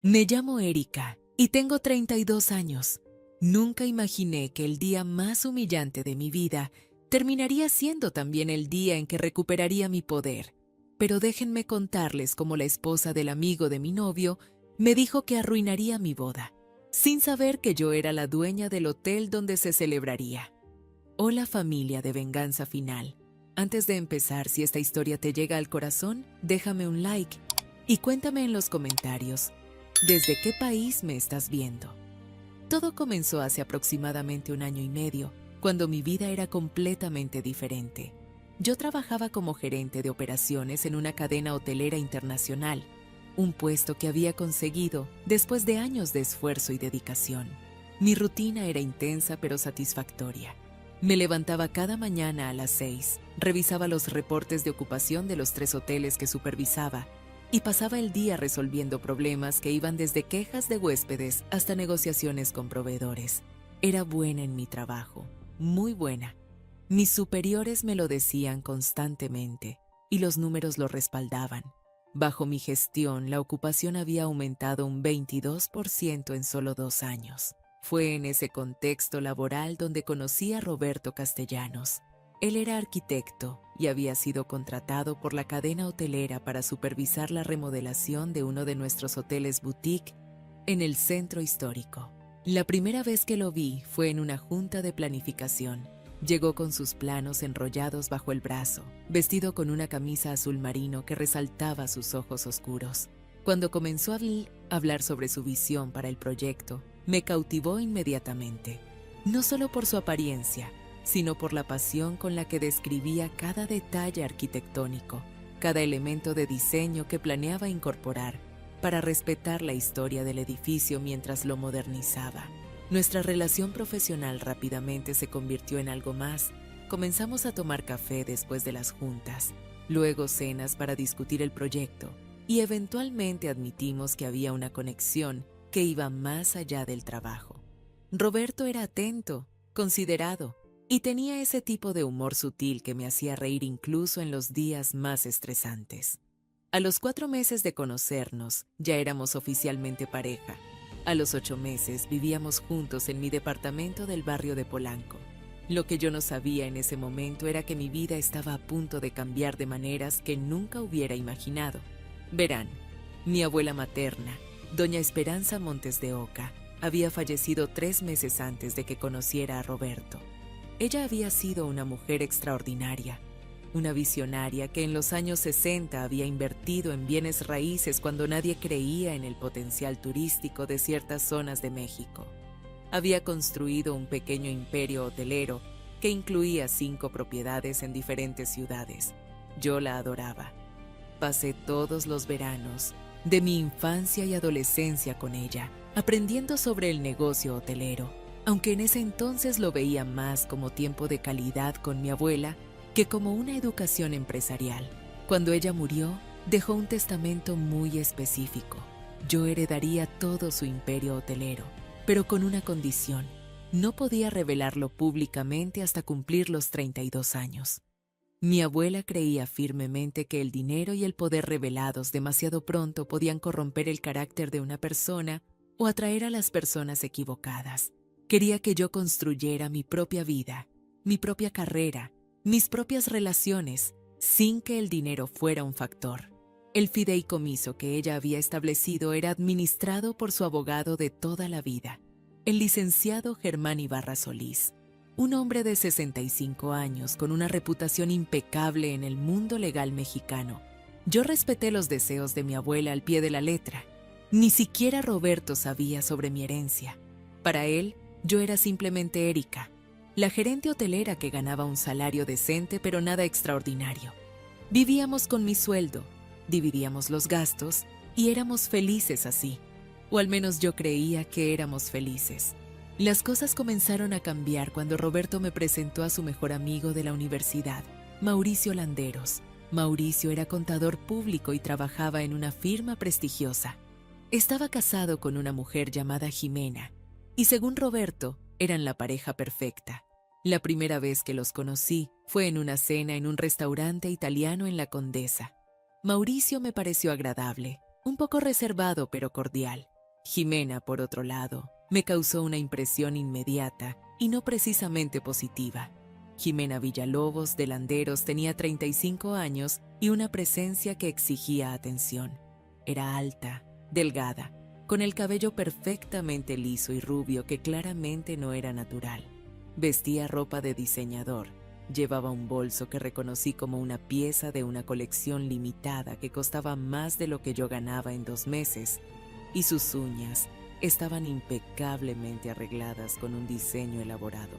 Me llamo Erika y tengo 32 años. Nunca imaginé que el día más humillante de mi vida terminaría siendo también el día en que recuperaría mi poder. Pero déjenme contarles cómo la esposa del amigo de mi novio me dijo que arruinaría mi boda, sin saber que yo era la dueña del hotel donde se celebraría. Hola familia de Venganza Final. Antes de empezar, si esta historia te llega al corazón, déjame un like y cuéntame en los comentarios, ¿desde qué país me estás viendo? Todo comenzó hace aproximadamente un año y medio, cuando mi vida era completamente diferente. Yo trabajaba como gerente de operaciones en una cadena hotelera internacional, un puesto que había conseguido después de años de esfuerzo y dedicación. Mi rutina era intensa pero satisfactoria. Me levantaba cada mañana a las 6, revisaba los reportes de ocupación de los 3 hoteles que supervisaba y pasaba el día resolviendo problemas que iban desde quejas de huéspedes hasta negociaciones con proveedores. Era buena en mi trabajo, muy buena. Mis superiores me lo decían constantemente y los números lo respaldaban. Bajo mi gestión, la ocupación había aumentado un 22% en solo 2 años. Fue en ese contexto laboral donde conocí a Roberto Castellanos. Él era arquitecto y había sido contratado por la cadena hotelera para supervisar la remodelación de uno de nuestros hoteles boutique en el centro histórico. La primera vez que lo vi fue en una junta de planificación. Llegó con sus planos enrollados bajo el brazo, vestido con una camisa azul marino que resaltaba sus ojos oscuros. Cuando comenzó a hablar sobre su visión para el proyecto, me cautivó inmediatamente, no solo por su apariencia, sino por la pasión con la que describía cada detalle arquitectónico, cada elemento de diseño que planeaba incorporar para respetar la historia del edificio mientras lo modernizaba. Nuestra relación profesional rápidamente se convirtió en algo más. Comenzamos a tomar café después de las juntas, luego cenas para discutir el proyecto, y eventualmente admitimos que había una conexión que iba más allá del trabajo. Roberto era atento, considerado, y tenía ese tipo de humor sutil que me hacía reír incluso en los días más estresantes. A los 4 meses de conocernos, ya éramos oficialmente pareja. A los 8 meses vivíamos juntos en mi departamento del barrio de Polanco. Lo que yo no sabía en ese momento era que mi vida estaba a punto de cambiar de maneras que nunca hubiera imaginado. Verán, mi abuela materna, doña Esperanza Montes de Oca, había fallecido 3 meses antes de que conociera a Roberto. Ella había sido una mujer extraordinaria, una visionaria que en los años 60 había invertido en bienes raíces cuando nadie creía en el potencial turístico de ciertas zonas de México. Había construido un pequeño imperio hotelero que incluía 5 propiedades en diferentes ciudades. Yo la adoraba. Pasé todos los veranos de mi infancia y adolescencia con ella, aprendiendo sobre el negocio hotelero, aunque en ese entonces lo veía más como tiempo de calidad con mi abuela que como una educación empresarial. Cuando ella murió, dejó un testamento muy específico. Yo heredaría todo su imperio hotelero, pero con una condición: no podía revelarlo públicamente hasta cumplir los 32 años. Mi abuela creía firmemente que el dinero y el poder revelados demasiado pronto podían corromper el carácter de una persona o atraer a las personas equivocadas. Quería que yo construyera mi propia vida, mi propia carrera, mis propias relaciones, sin que el dinero fuera un factor. El fideicomiso que ella había establecido era administrado por su abogado de toda la vida, el licenciado Germán Ibarra Solís, un hombre de 65 años con una reputación impecable en el mundo legal mexicano. Yo respeté los deseos de mi abuela al pie de la letra. Ni siquiera Roberto sabía sobre mi herencia. Para él, yo era simplemente Erika, la gerente hotelera que ganaba un salario decente pero nada extraordinario. Vivíamos con mi sueldo, dividíamos los gastos y éramos felices así. O al menos yo creía que éramos felices. Las cosas comenzaron a cambiar cuando Roberto me presentó a su mejor amigo de la universidad, Mauricio Landeros. Mauricio era contador público y trabajaba en una firma prestigiosa. Estaba casado con una mujer llamada Jimena, y según Roberto, eran la pareja perfecta. La primera vez que los conocí fue en una cena en un restaurante italiano en La Condesa. Mauricio me pareció agradable, un poco reservado pero cordial. Jimena, por otro lado, me causó una impresión inmediata y no precisamente positiva. Jimena Villalobos de Landeros tenía 35 años y una presencia que exigía atención. Era alta, delgada, con el cabello perfectamente liso y rubio que claramente no era natural. Vestía ropa de diseñador. Llevaba un bolso que reconocí como una pieza de una colección limitada que costaba más de lo que yo ganaba en 2 meses, y sus uñas estaban impecablemente arregladas con un diseño elaborado.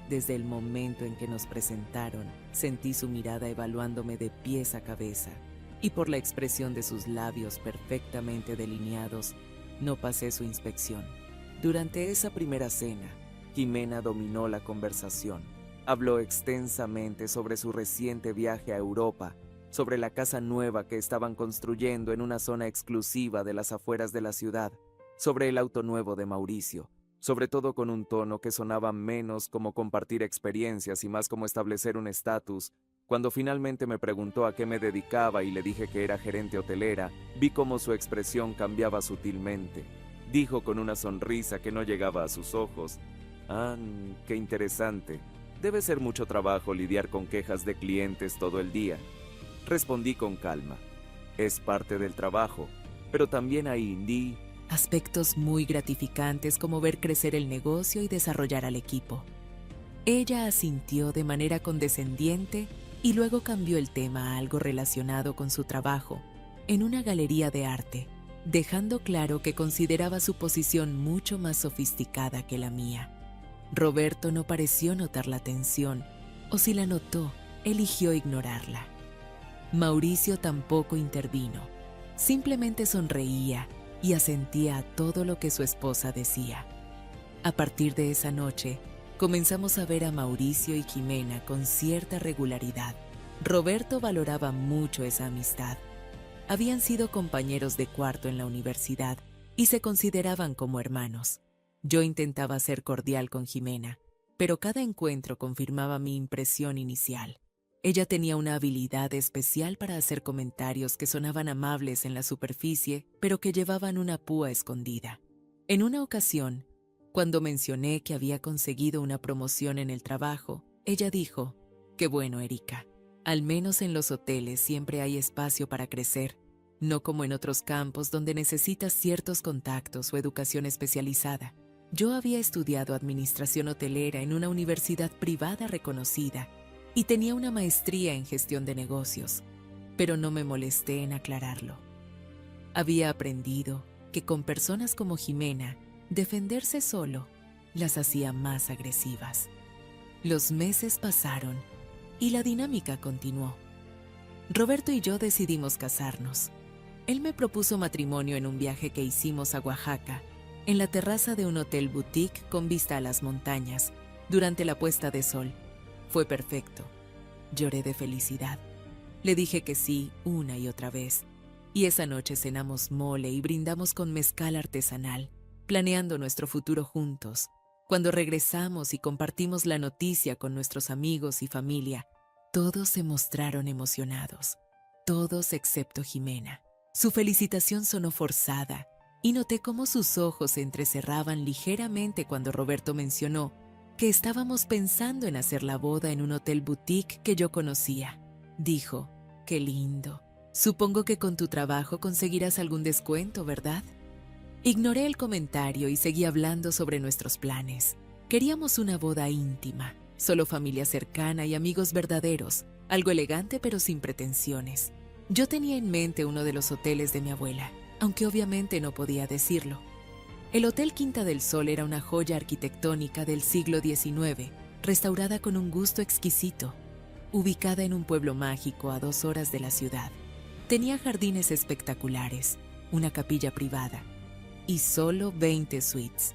Desde el momento en que nos presentaron, sentí su mirada evaluándome de pies a cabeza, y por la expresión de sus labios perfectamente delineados, no pasé su inspección. Durante esa primera cena, Jimena dominó la conversación. Habló extensamente sobre su reciente viaje a Europa, sobre la casa nueva que estaban construyendo en una zona exclusiva de las afueras de la ciudad, sobre el auto nuevo de Mauricio, sobre todo con un tono que sonaba menos como compartir experiencias y más como establecer un estatus. Cuando finalmente me preguntó a qué me dedicaba y le dije que era gerente hotelera, vi cómo su expresión cambiaba sutilmente. Dijo con una sonrisa que no llegaba a sus ojos: «Ah, qué interesante. Debe ser mucho trabajo lidiar con quejas de clientes todo el día». Respondí con calma: «Es parte del trabajo, pero también hay aspectos muy gratificantes como ver crecer el negocio y desarrollar al equipo». Ella asintió de manera condescendiente y luego cambió el tema a algo relacionado con su trabajo en una galería de arte, dejando claro que consideraba su posición mucho más sofisticada que la mía. Roberto no pareció notar la tensión, o si la notó, eligió ignorarla. Mauricio tampoco intervino, simplemente sonreía y asentía a todo lo que su esposa decía. A partir de esa noche, comenzamos a ver a Mauricio y Jimena con cierta regularidad. Roberto valoraba mucho esa amistad. Habían sido compañeros de cuarto en la universidad y se consideraban como hermanos. Yo intentaba ser cordial con Jimena, pero cada encuentro confirmaba mi impresión inicial. Ella tenía una habilidad especial para hacer comentarios que sonaban amables en la superficie, pero que llevaban una púa escondida. En una ocasión, cuando mencioné que había conseguido una promoción en el trabajo, ella dijo: «Qué bueno, Erika. Al menos en los hoteles siempre hay espacio para crecer, no como en otros campos donde necesitas ciertos contactos o educación especializada». Yo había estudiado administración hotelera en una universidad privada reconocida y tenía una maestría en gestión de negocios, pero no me molesté en aclararlo. Había aprendido que con personas como Jimena, defenderse solo las hacía más agresivas. Los meses pasaron y la dinámica continuó. Roberto y yo decidimos casarnos. Él me propuso matrimonio en un viaje que hicimos a Oaxaca, en la terraza de un hotel boutique con vista a las montañas, durante la puesta de sol. Fue perfecto. Lloré de felicidad. Le dije que sí una y otra vez, y esa noche cenamos mole y brindamos con mezcal artesanal, planeando nuestro futuro juntos. Cuando regresamos y compartimos la noticia con nuestros amigos y familia, todos se mostraron emocionados, todos excepto Jimena. Su felicitación sonó forzada, y noté cómo sus ojos se entrecerraban ligeramente cuando Roberto mencionó que estábamos pensando en hacer la boda en un hotel boutique que yo conocía. Dijo: «Qué lindo. Supongo que con tu trabajo conseguirás algún descuento, ¿verdad?». Ignoré el comentario y seguí hablando sobre nuestros planes. Queríamos una boda íntima, solo familia cercana y amigos verdaderos, algo elegante pero sin pretensiones. Yo tenía en mente uno de los hoteles de mi abuela, aunque obviamente no podía decirlo. El Hotel Quinta del Sol era una joya arquitectónica del siglo XIX, restaurada con un gusto exquisito, ubicada en un pueblo mágico a 2 horas de la ciudad. Tenía jardines espectaculares, una capilla privada y solo 20 suites,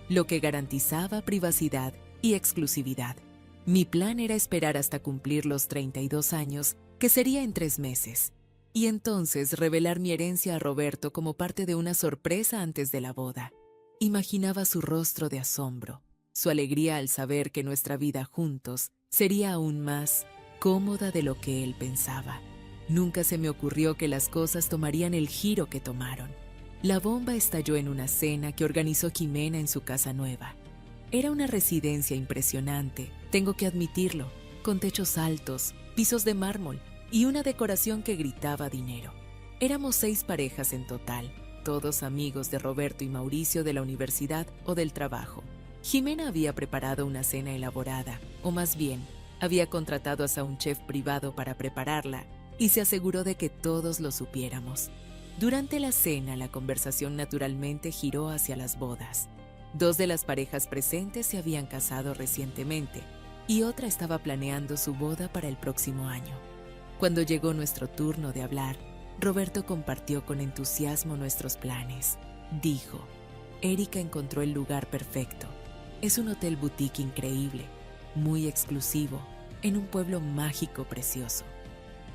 lo que garantizaba privacidad y exclusividad. Mi plan era esperar hasta cumplir los 32 años, que sería en 3 meses, y entonces revelar mi herencia a Roberto como parte de una sorpresa antes de la boda. Imaginaba su rostro de asombro, su alegría al saber que nuestra vida juntos sería aún más cómoda de lo que él pensaba. Nunca se me ocurrió que las cosas tomarían el giro que tomaron. La bomba estalló en una cena que organizó Jimena en su casa nueva. Era una residencia impresionante, tengo que admitirlo, con techos altos, pisos de mármol y una decoración que gritaba dinero. Éramos 6 parejas en total, todos amigos de Roberto y Mauricio de la universidad o del trabajo. Jimena había preparado una cena elaborada, o más bien, había contratado a un chef privado para prepararla y se aseguró de que todos lo supiéramos. Durante la cena, la conversación naturalmente giró hacia las bodas. 2 de las parejas presentes se habían casado recientemente y otra estaba planeando su boda para el próximo año. Cuando llegó nuestro turno de hablar, Roberto compartió con entusiasmo nuestros planes. Dijo, Erika encontró el lugar perfecto. Es un hotel boutique increíble, muy exclusivo, en un pueblo mágico precioso.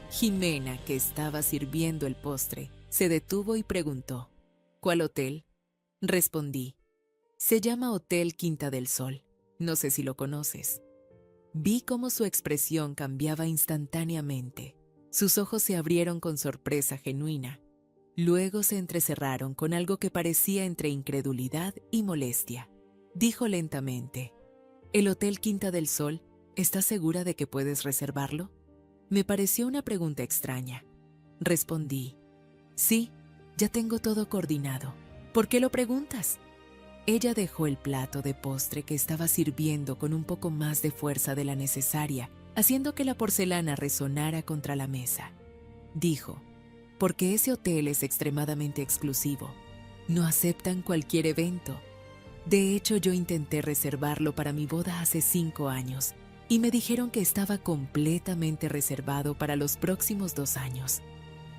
Jimena, que estaba sirviendo el postre, se detuvo y preguntó, ¿cuál hotel? Respondí, se llama Hotel Quinta del Sol. No sé si lo conoces. Vi cómo su expresión cambiaba instantáneamente. Sus ojos se abrieron con sorpresa genuina. Luego se entrecerraron con algo que parecía entre incredulidad y molestia. Dijo lentamente, ¿el Hotel Quinta del Sol, estás segura de que puedes reservarlo? Me pareció una pregunta extraña. Respondí, sí, ya tengo todo coordinado. ¿Por qué lo preguntas? Ella dejó el plato de postre que estaba sirviendo con un poco más de fuerza de la necesaria, haciendo que la porcelana resonara contra la mesa. Dijo, porque ese hotel es extremadamente exclusivo. No aceptan cualquier evento. De hecho, yo intenté reservarlo para mi boda hace 5 años y me dijeron que estaba completamente reservado para los próximos 2 años.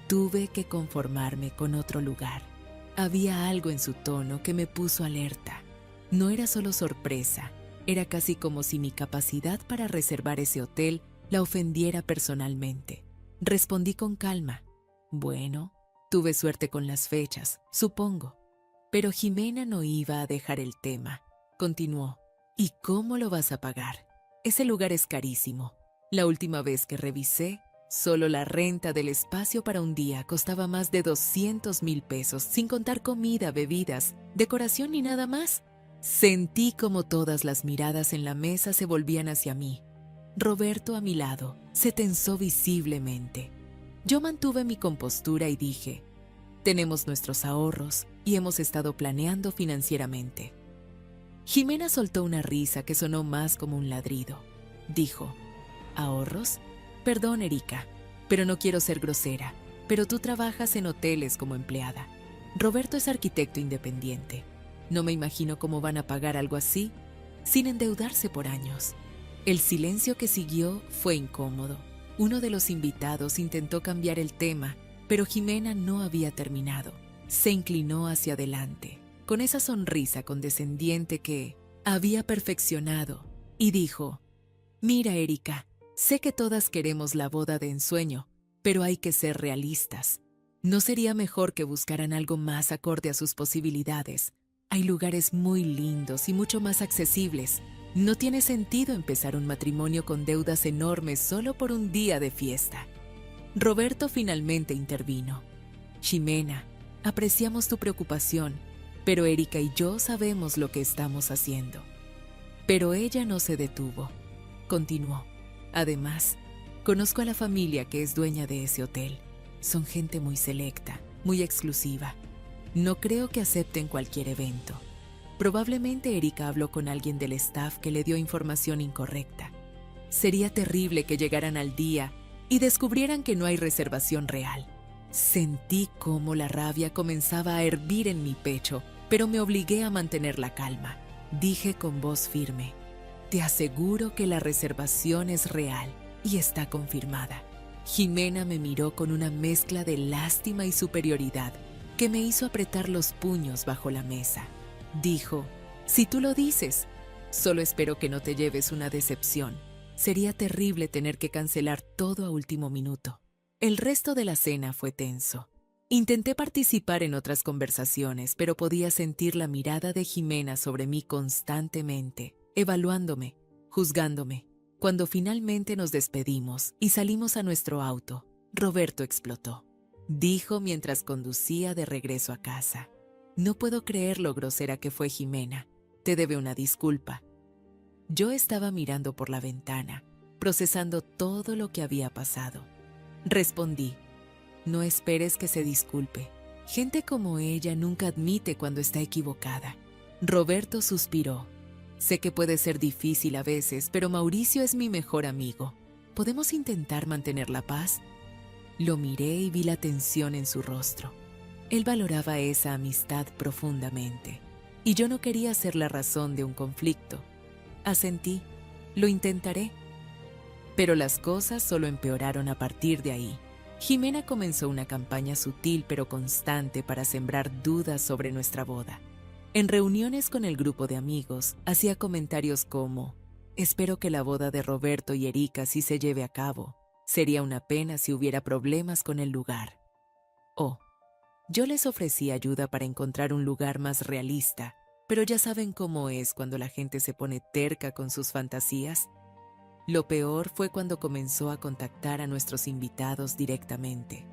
Tuve que conformarme con otro lugar. Había algo en su tono que me puso alerta. No era solo sorpresa, era casi como si mi capacidad para reservar ese hotel la ofendiera personalmente. Respondí con calma. Bueno, tuve suerte con las fechas, supongo. Pero Jimena no iba a dejar el tema. Continuó. ¿Y cómo lo vas a pagar? Ese lugar es carísimo. La última vez que revisé, solo la renta del espacio para un día costaba más de 200,000 pesos, sin contar comida, bebidas, decoración ni nada más. Sentí como todas las miradas en la mesa se volvían hacia mí. Roberto a mi lado se tensó visiblemente. Yo mantuve mi compostura y dije, tenemos nuestros ahorros y hemos estado planeando financieramente. Jimena soltó una risa que sonó más como un ladrido. Dijo, ¿ahorros? Perdón, Erika, pero no quiero ser grosera, pero tú trabajas en hoteles como empleada. Roberto es arquitecto independiente. No me imagino cómo van a pagar algo así, sin endeudarse por años. El silencio que siguió fue incómodo. Uno de los invitados intentó cambiar el tema, pero Jimena no había terminado. Se inclinó hacia adelante, con esa sonrisa condescendiente que había perfeccionado, y dijo, mira, Erika, sé que todas queremos la boda de ensueño, pero hay que ser realistas. ¿No sería mejor que buscaran algo más acorde a sus posibilidades? Hay lugares muy lindos y mucho más accesibles. No tiene sentido empezar un matrimonio con deudas enormes solo por un día de fiesta. Roberto finalmente intervino. Jimena, apreciamos tu preocupación, pero Erika y yo sabemos lo que estamos haciendo. Pero ella no se detuvo. Continuó. Además, conozco a la familia que es dueña de ese hotel. Son gente muy selecta, muy exclusiva. No creo que acepten cualquier evento. Probablemente Erika habló con alguien del staff que le dio información incorrecta. Sería terrible que llegaran al día y descubrieran que no hay reservación real. Sentí cómo la rabia comenzaba a hervir en mi pecho, pero me obligué a mantener la calma. Dije con voz firme, te aseguro que la reservación es real y está confirmada. Jimena me miró con una mezcla de lástima y superioridad que me hizo apretar los puños bajo la mesa. Dijo, si tú lo dices, solo espero que no te lleves una decepción. Sería terrible tener que cancelar todo a último minuto. El resto de la cena fue tenso. Intenté participar en otras conversaciones, pero podía sentir la mirada de Jimena sobre mí constantemente, evaluándome, juzgándome. Cuando finalmente nos despedimos y salimos a nuestro auto, Roberto explotó. Dijo mientras conducía de regreso a casa. No puedo creer lo grosera que fue Jimena. Te debe una disculpa. Yo estaba mirando por la ventana, procesando todo lo que había pasado. Respondí, no esperes que se disculpe. Gente como ella nunca admite cuando está equivocada. Roberto suspiró. Sé que puede ser difícil a veces, pero Mauricio es mi mejor amigo. ¿Podemos intentar mantener la paz? Lo miré y vi la tensión en su rostro. Él valoraba esa amistad profundamente, y yo no quería ser la razón de un conflicto. Asentí, lo intentaré. Pero las cosas solo empeoraron a partir de ahí. Jimena comenzó una campaña sutil pero constante para sembrar dudas sobre nuestra boda. En reuniones con el grupo de amigos, hacía comentarios como: espero que la boda de Roberto y Erika sí se lleve a cabo. Sería una pena si hubiera problemas con el lugar. O, yo les ofrecí ayuda para encontrar un lugar más realista, pero ya saben cómo es cuando la gente se pone terca con sus fantasías. Lo peor fue cuando comenzó a contactar a nuestros invitados directamente.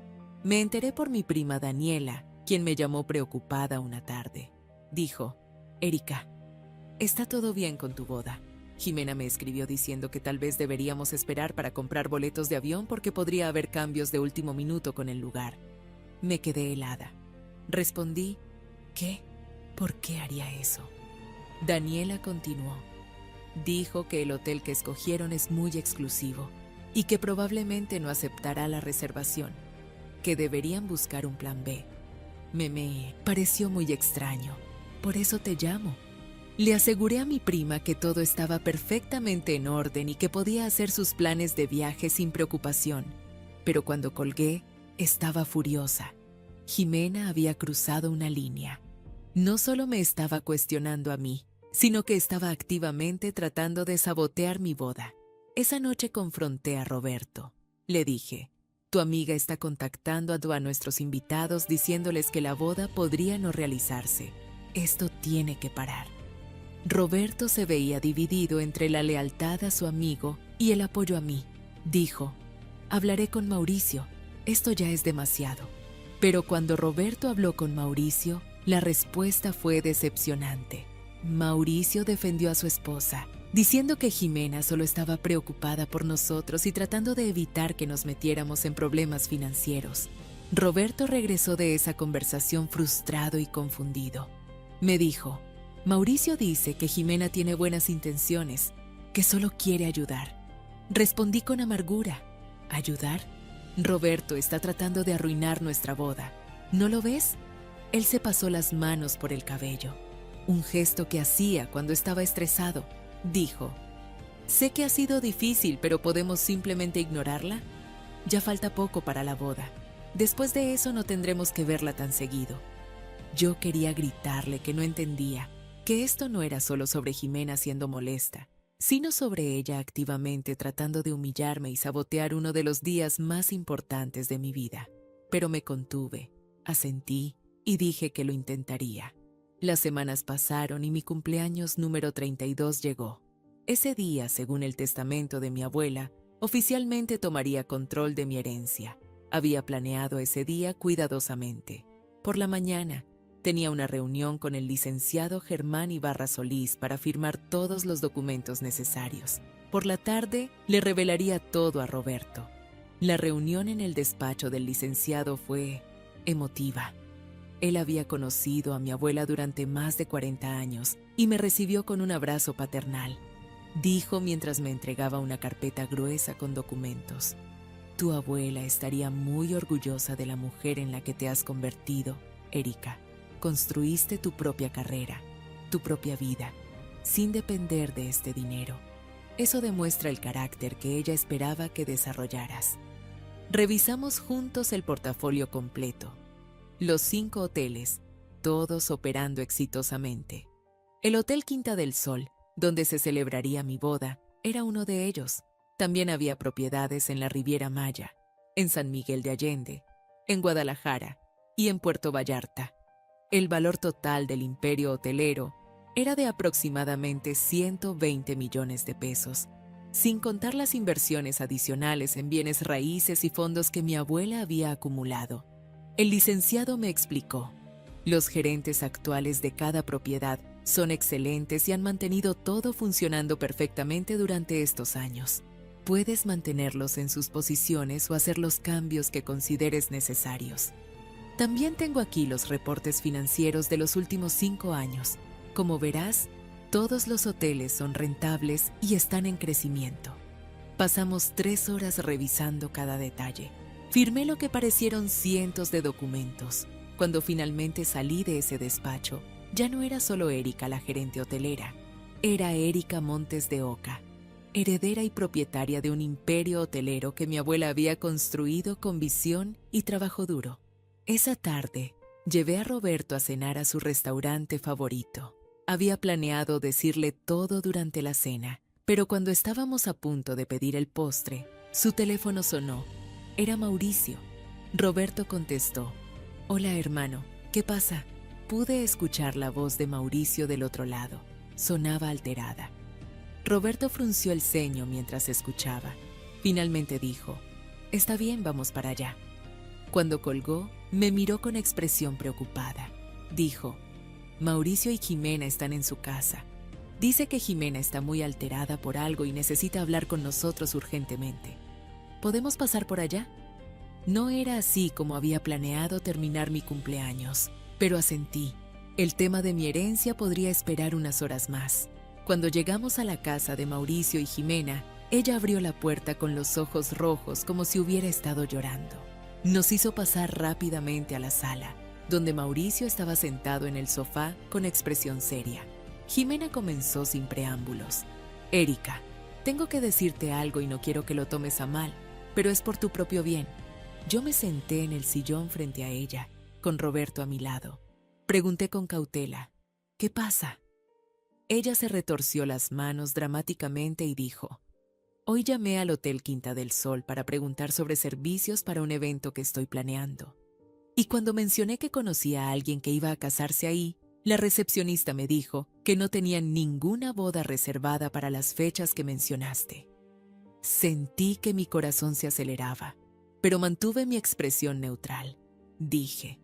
Me enteré por mi prima Daniela, quien me llamó preocupada una tarde. Dijo: Erika, ¿está todo bien con tu boda? Jimena me escribió diciendo que tal vez deberíamos esperar para comprar boletos de avión porque podría haber cambios de último minuto con el lugar. Me quedé helada. Respondí, ¿qué? ¿Por qué haría eso? Daniela continuó. Dijo que el hotel que escogieron es muy exclusivo y que probablemente no aceptará la reservación, que deberían buscar un plan B. Me pareció muy extraño, por eso te llamo. Le aseguré a mi prima que todo estaba perfectamente en orden y que podía hacer sus planes de viaje sin preocupación, pero cuando colgué, estaba furiosa. Jimena había cruzado una línea. No solo me estaba cuestionando a mí, sino que estaba activamente tratando de sabotear mi boda. Esa noche confronté a Roberto. Le dije, tu amiga está contactando a nuestros invitados diciéndoles que la boda podría no realizarse. Esto tiene que parar. Roberto se veía dividido entre la lealtad a su amigo y el apoyo a mí. Dijo, hablaré con Mauricio, esto ya es demasiado. Pero cuando Roberto habló con Mauricio, la respuesta fue decepcionante. Mauricio defendió a su esposa, diciendo que Jimena solo estaba preocupada por nosotros y tratando de evitar que nos metiéramos en problemas financieros. Roberto regresó de esa conversación frustrado y confundido. Me dijo, Mauricio dice que Jimena tiene buenas intenciones, que solo quiere ayudar. Respondí con amargura, ¿ayudar? Roberto está tratando de arruinar nuestra boda. ¿No lo ves? Él se pasó las manos por el cabello. Un gesto que hacía cuando estaba estresado. Dijo, sé que ha sido difícil, pero ¿podemos simplemente ignorarla? Ya falta poco para la boda. Después de eso no tendremos que verla tan seguido. Yo quería gritarle que no entendía, que esto no era solo sobre Jimena siendo molesta, sino sobre ella activamente tratando de humillarme y sabotear uno de los días más importantes de mi vida. Pero me contuve, asentí y dije que lo intentaría. Las semanas pasaron y mi cumpleaños número 32 llegó. Ese día, según el testamento de mi abuela, oficialmente tomaría control de mi herencia. Había planeado ese día cuidadosamente. Por la mañana, tenía una reunión con el licenciado Germán Ibarra Solís para firmar todos los documentos necesarios. Por la tarde, le revelaría todo a Roberto. La reunión en el despacho del licenciado fue emotiva. Él había conocido a mi abuela durante más de 40 años y me recibió con un abrazo paternal. Dijo mientras me entregaba una carpeta gruesa con documentos. Tu abuela estaría muy orgullosa de la mujer en la que te has convertido, Erika. Construiste tu propia carrera, tu propia vida, sin depender de este dinero. Eso demuestra el carácter que ella esperaba que desarrollaras. Revisamos juntos el portafolio completo. Los 5 hoteles, todos operando exitosamente. El Hotel Quinta del Sol, donde se celebraría mi boda, era uno de ellos. También había propiedades en la Riviera Maya, en San Miguel de Allende, en Guadalajara y en Puerto Vallarta. El valor total del imperio hotelero era de aproximadamente 120 millones de pesos. sin contar las inversiones adicionales en bienes raíces y fondos que mi abuela había acumulado. El licenciado me explicó: los gerentes actuales de cada propiedad son excelentes y han mantenido todo funcionando perfectamente durante estos años. Puedes mantenerlos en sus posiciones o hacer los cambios que consideres necesarios. También tengo aquí los reportes financieros de los últimos 5 años. Como verás, todos los hoteles son rentables y están en crecimiento. Pasamos 3 horas revisando cada detalle. Firmé lo que parecieron cientos de documentos. Cuando finalmente salí de ese despacho, ya no era solo Erika la gerente hotelera. Era Erika Montes de Oca, heredera y propietaria de un imperio hotelero que mi abuela había construido con visión y trabajo duro. Esa tarde, llevé a Roberto a cenar a su restaurante favorito. Había planeado decirle todo durante la cena, pero cuando estábamos a punto de pedir el postre, su teléfono sonó. Era Mauricio. Roberto contestó: «Hola, hermano, ¿qué pasa?». Pude escuchar la voz de Mauricio del otro lado. Sonaba alterada. Roberto frunció el ceño mientras escuchaba. Finalmente dijo: «Está bien, vamos para allá». Cuando colgó, me miró con expresión preocupada. Dijo: «Mauricio y Jimena están en su casa. Dice que Jimena está muy alterada por algo y necesita hablar con nosotros urgentemente. ¿Podemos pasar por allá?». No era así como había planeado terminar mi cumpleaños, pero asentí. El tema de mi herencia podría esperar unas horas más. Cuando llegamos a la casa de Mauricio y Jimena, ella abrió la puerta con los ojos rojos como si hubiera estado llorando. Nos hizo pasar rápidamente a la sala, donde Mauricio estaba sentado en el sofá con expresión seria. Jimena comenzó sin preámbulos: «Erika, tengo que decirte algo y no quiero que lo tomes a mal, pero es por tu propio bien». Yo me senté en el sillón frente a ella, con Roberto a mi lado. Pregunté con cautela: «¿Qué pasa?». Ella se retorció las manos dramáticamente y dijo: «Hoy llamé al Hotel Quinta del Sol para preguntar sobre servicios para un evento que estoy planeando. Y cuando mencioné que conocía a alguien que iba a casarse ahí, la recepcionista me dijo que no tenían ninguna boda reservada para las fechas que mencionaste». Sentí que mi corazón se aceleraba, pero mantuve mi expresión neutral. Dije: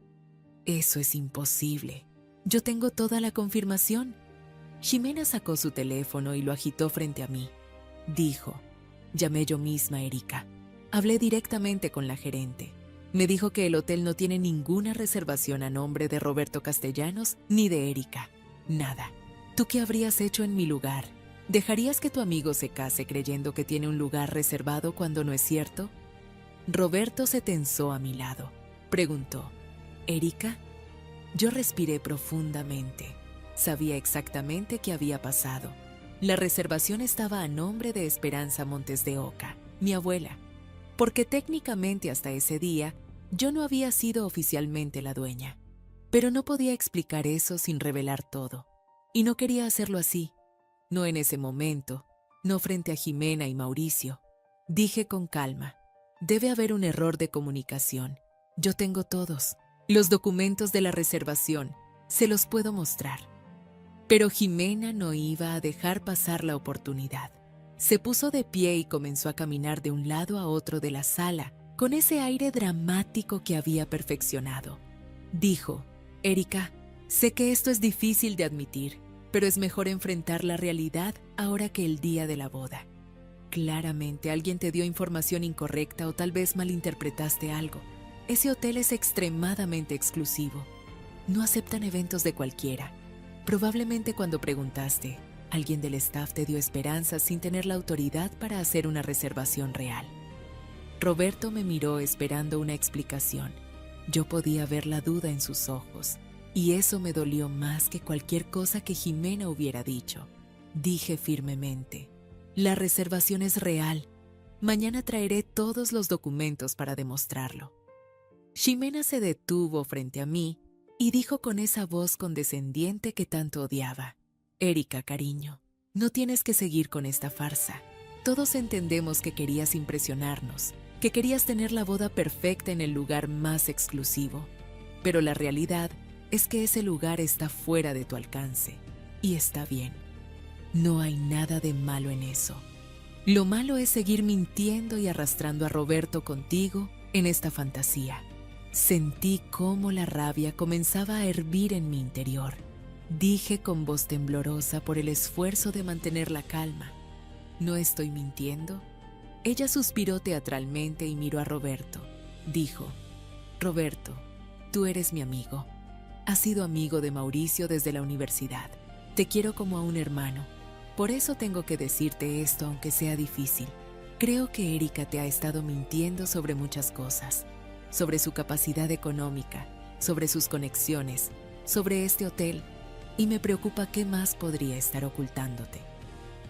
«Eso es imposible. Yo tengo toda la confirmación». Jimena sacó su teléfono y lo agitó frente a mí. Dijo: «Llamé yo misma, Erika. Hablé directamente con la gerente. Me dijo que el hotel no tiene ninguna reservación a nombre de Roberto Castellanos ni de Erika. Nada. ¿Tú qué habrías hecho en mi lugar? ¿Dejarías que tu amigo se case creyendo que tiene un lugar reservado cuando no es cierto?». Roberto se tensó a mi lado. Preguntó: «¿Erika?». Yo respiré profundamente. Sabía exactamente qué había pasado. La reservación estaba a nombre de Esperanza Montes de Oca, mi abuela, porque técnicamente hasta ese día yo no había sido oficialmente la dueña. Pero no podía explicar eso sin revelar todo. Y no quería hacerlo así. No en ese momento, no frente a Jimena y Mauricio. Dije con calma: «Debe haber un error de comunicación. Yo tengo todos. Los documentos de la reservación. Se los puedo mostrar». Pero Jimena no iba a dejar pasar la oportunidad. Se puso de pie y comenzó a caminar de un lado a otro de la sala, con ese aire dramático que había perfeccionado. Dijo: «Erika, sé que esto es difícil de admitir, pero es mejor enfrentar la realidad ahora que el día de la boda. Claramente alguien te dio información incorrecta o tal vez malinterpretaste algo. Ese hotel es extremadamente exclusivo. No aceptan eventos de cualquiera. Probablemente cuando preguntaste, alguien del staff te dio esperanzas sin tener la autoridad para hacer una reservación real». Roberto me miró esperando una explicación. Yo podía ver la duda en sus ojos, y eso me dolió más que cualquier cosa que Jimena hubiera dicho. Dije firmemente: «La reservación es real. Mañana traeré todos los documentos para demostrarlo». Jimena se detuvo frente a mí y dijo con esa voz condescendiente que tanto odiaba: «Erika, cariño, no tienes que seguir con esta farsa. Todos entendemos que querías impresionarnos, que querías tener la boda perfecta en el lugar más exclusivo. Pero la realidad es que ese lugar está fuera de tu alcance. Y está bien. No hay nada de malo en eso. Lo malo es seguir mintiendo y arrastrando a Roberto contigo en esta fantasía. Sentí cómo la rabia comenzaba a hervir en mi interior. Dije con voz temblorosa por el esfuerzo de mantener la calma. ¿No estoy mintiendo? Ella suspiró teatralmente y miró a Roberto. Dijo: Roberto, tú eres mi amigo. Has sido amigo de Mauricio desde la universidad. Te quiero como a un hermano. Por eso tengo que decirte esto, aunque sea difícil. Creo que Erika te ha estado mintiendo sobre muchas cosas. Sobre su capacidad económica, sobre sus conexiones, sobre este hotel. Y me preocupa qué más podría estar ocultándote.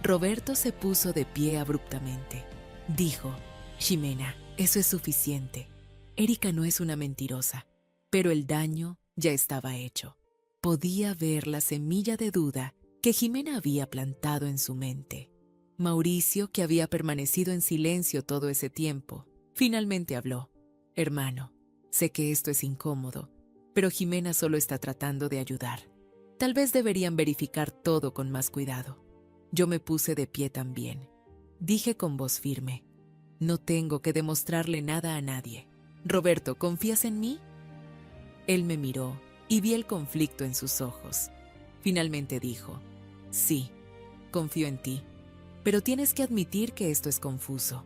Roberto se puso de pie abruptamente. Dijo: Ximena, eso es suficiente. Erika no es una mentirosa, pero el daño ya estaba hecho. Podía ver la semilla de duda que Ximena había plantado en su mente. Mauricio, que había permanecido en silencio todo ese tiempo, finalmente habló. Hermano, sé que esto es incómodo, pero Ximena solo está tratando de ayudar. Tal vez deberían verificar todo con más cuidado. Yo me puse de pie también. Dije con voz firme: no tengo que demostrarle nada a nadie. Roberto, ¿confías en mí? Él me miró y vi el conflicto en sus ojos. Finalmente dijo: sí, confío en ti, pero tienes que admitir que esto es confuso.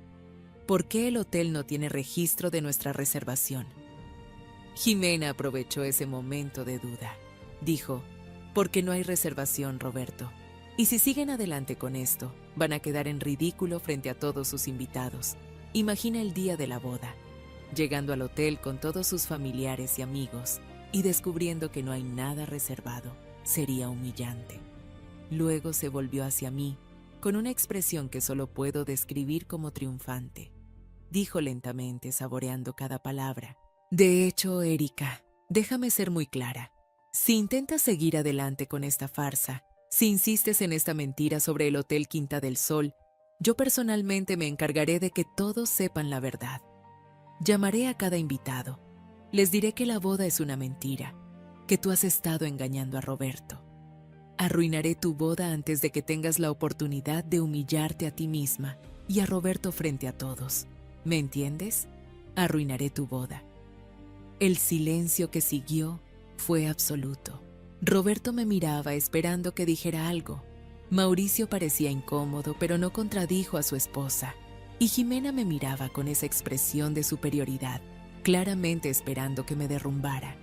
¿Por qué el hotel no tiene registro de nuestra reservación? Ximena aprovechó ese momento de duda. Dijo: porque no hay reservación, Roberto. Y si siguen adelante con esto, van a quedar en ridículo frente a todos sus invitados. Imagina el día de la boda, llegando al hotel con todos sus familiares y amigos y descubriendo que no hay nada reservado. Sería humillante. Luego se volvió hacia mí, con una expresión que solo puedo describir como triunfante. Dijo lentamente, saboreando cada palabra: de hecho, Erika, déjame ser muy clara. Si intentas seguir adelante con esta farsa, si insistes en esta mentira sobre el Hotel Quinta del Sol, yo personalmente me encargaré de que todos sepan la verdad. Llamaré a cada invitado. Les diré que la boda es una mentira, que tú has estado engañando a Roberto. Arruinaré tu boda antes de que tengas la oportunidad de humillarte a ti misma y a Roberto frente a todos. ¿Me entiendes? Arruinaré tu boda. El silencio que siguió fue absoluto. Roberto me miraba esperando que dijera algo. Mauricio parecía incómodo, pero no contradijo a su esposa. Y Ximena me miraba con esa expresión de superioridad, claramente esperando que me derrumbara,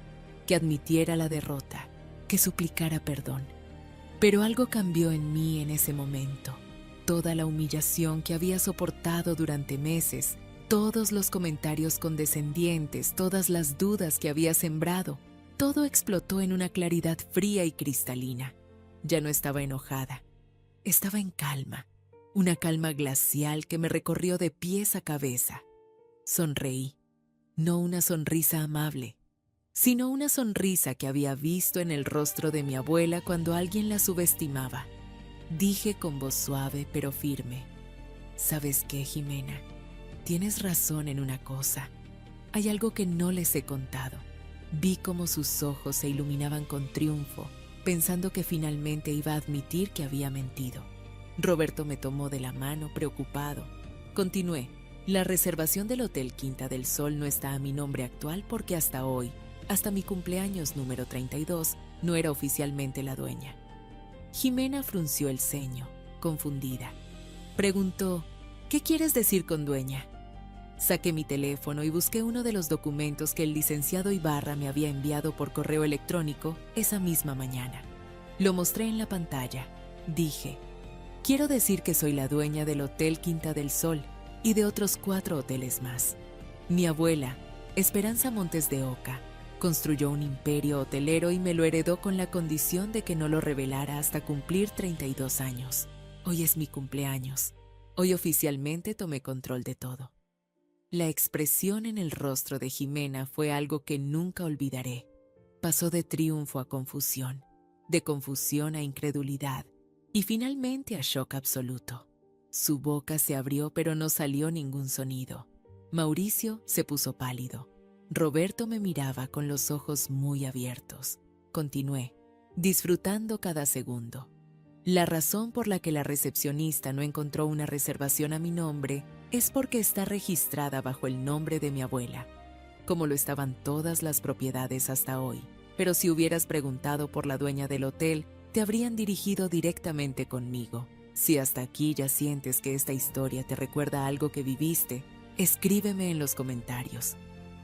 que admitiera la derrota, que suplicara perdón. Pero algo cambió en mí en ese momento. Toda la humillación que había soportado durante meses, todos los comentarios condescendientes, todas las dudas que había sembrado, todo explotó en una claridad fría y cristalina. Ya no estaba enojada, estaba en calma, una calma glacial que me recorrió de pies a cabeza. Sonreí, no una sonrisa amable, sino una sonrisa que había visto en el rostro de mi abuela cuando alguien la subestimaba. Dije con voz suave pero firme: ¿sabes qué, Ximena? Tienes razón en una cosa. Hay algo que no les he contado. Vi cómo sus ojos se iluminaban con triunfo, pensando que finalmente iba a admitir que había mentido. Roberto me tomó de la mano, preocupado. Continué: la reservación del Hotel Quinta del Sol no está a mi nombre actual porque hasta hoy, hasta mi cumpleaños número 32, no era oficialmente la dueña. Ximena frunció el ceño, confundida. Preguntó: ¿qué quieres decir con dueña? Saqué mi teléfono y busqué uno de los documentos que el licenciado Ibarra me había enviado por correo electrónico esa misma mañana. Lo mostré en la pantalla. Dije: quiero decir que soy la dueña del Hotel Quinta del Sol y de otros 4 hoteles más. Mi abuela, Esperanza Montes de Oca, construyó un imperio hotelero y me lo heredó con la condición de que no lo revelara hasta cumplir 32 años. Hoy es mi cumpleaños. Hoy oficialmente tomé control de todo. La expresión en el rostro de Ximena fue algo que nunca olvidaré. Pasó de triunfo a confusión, de confusión a incredulidad y finalmente a shock absoluto. Su boca se abrió pero no salió ningún sonido. Mauricio se puso pálido. Roberto me miraba con los ojos muy abiertos. Continué, disfrutando cada segundo. La razón por la que la recepcionista no encontró una reservación a mi nombre es porque está registrada bajo el nombre de mi abuela, como lo estaban todas las propiedades hasta hoy. Pero si hubieras preguntado por la dueña del hotel, te habrían dirigido directamente conmigo. Si hasta aquí ya sientes que esta historia te recuerda algo que viviste, escríbeme en los comentarios.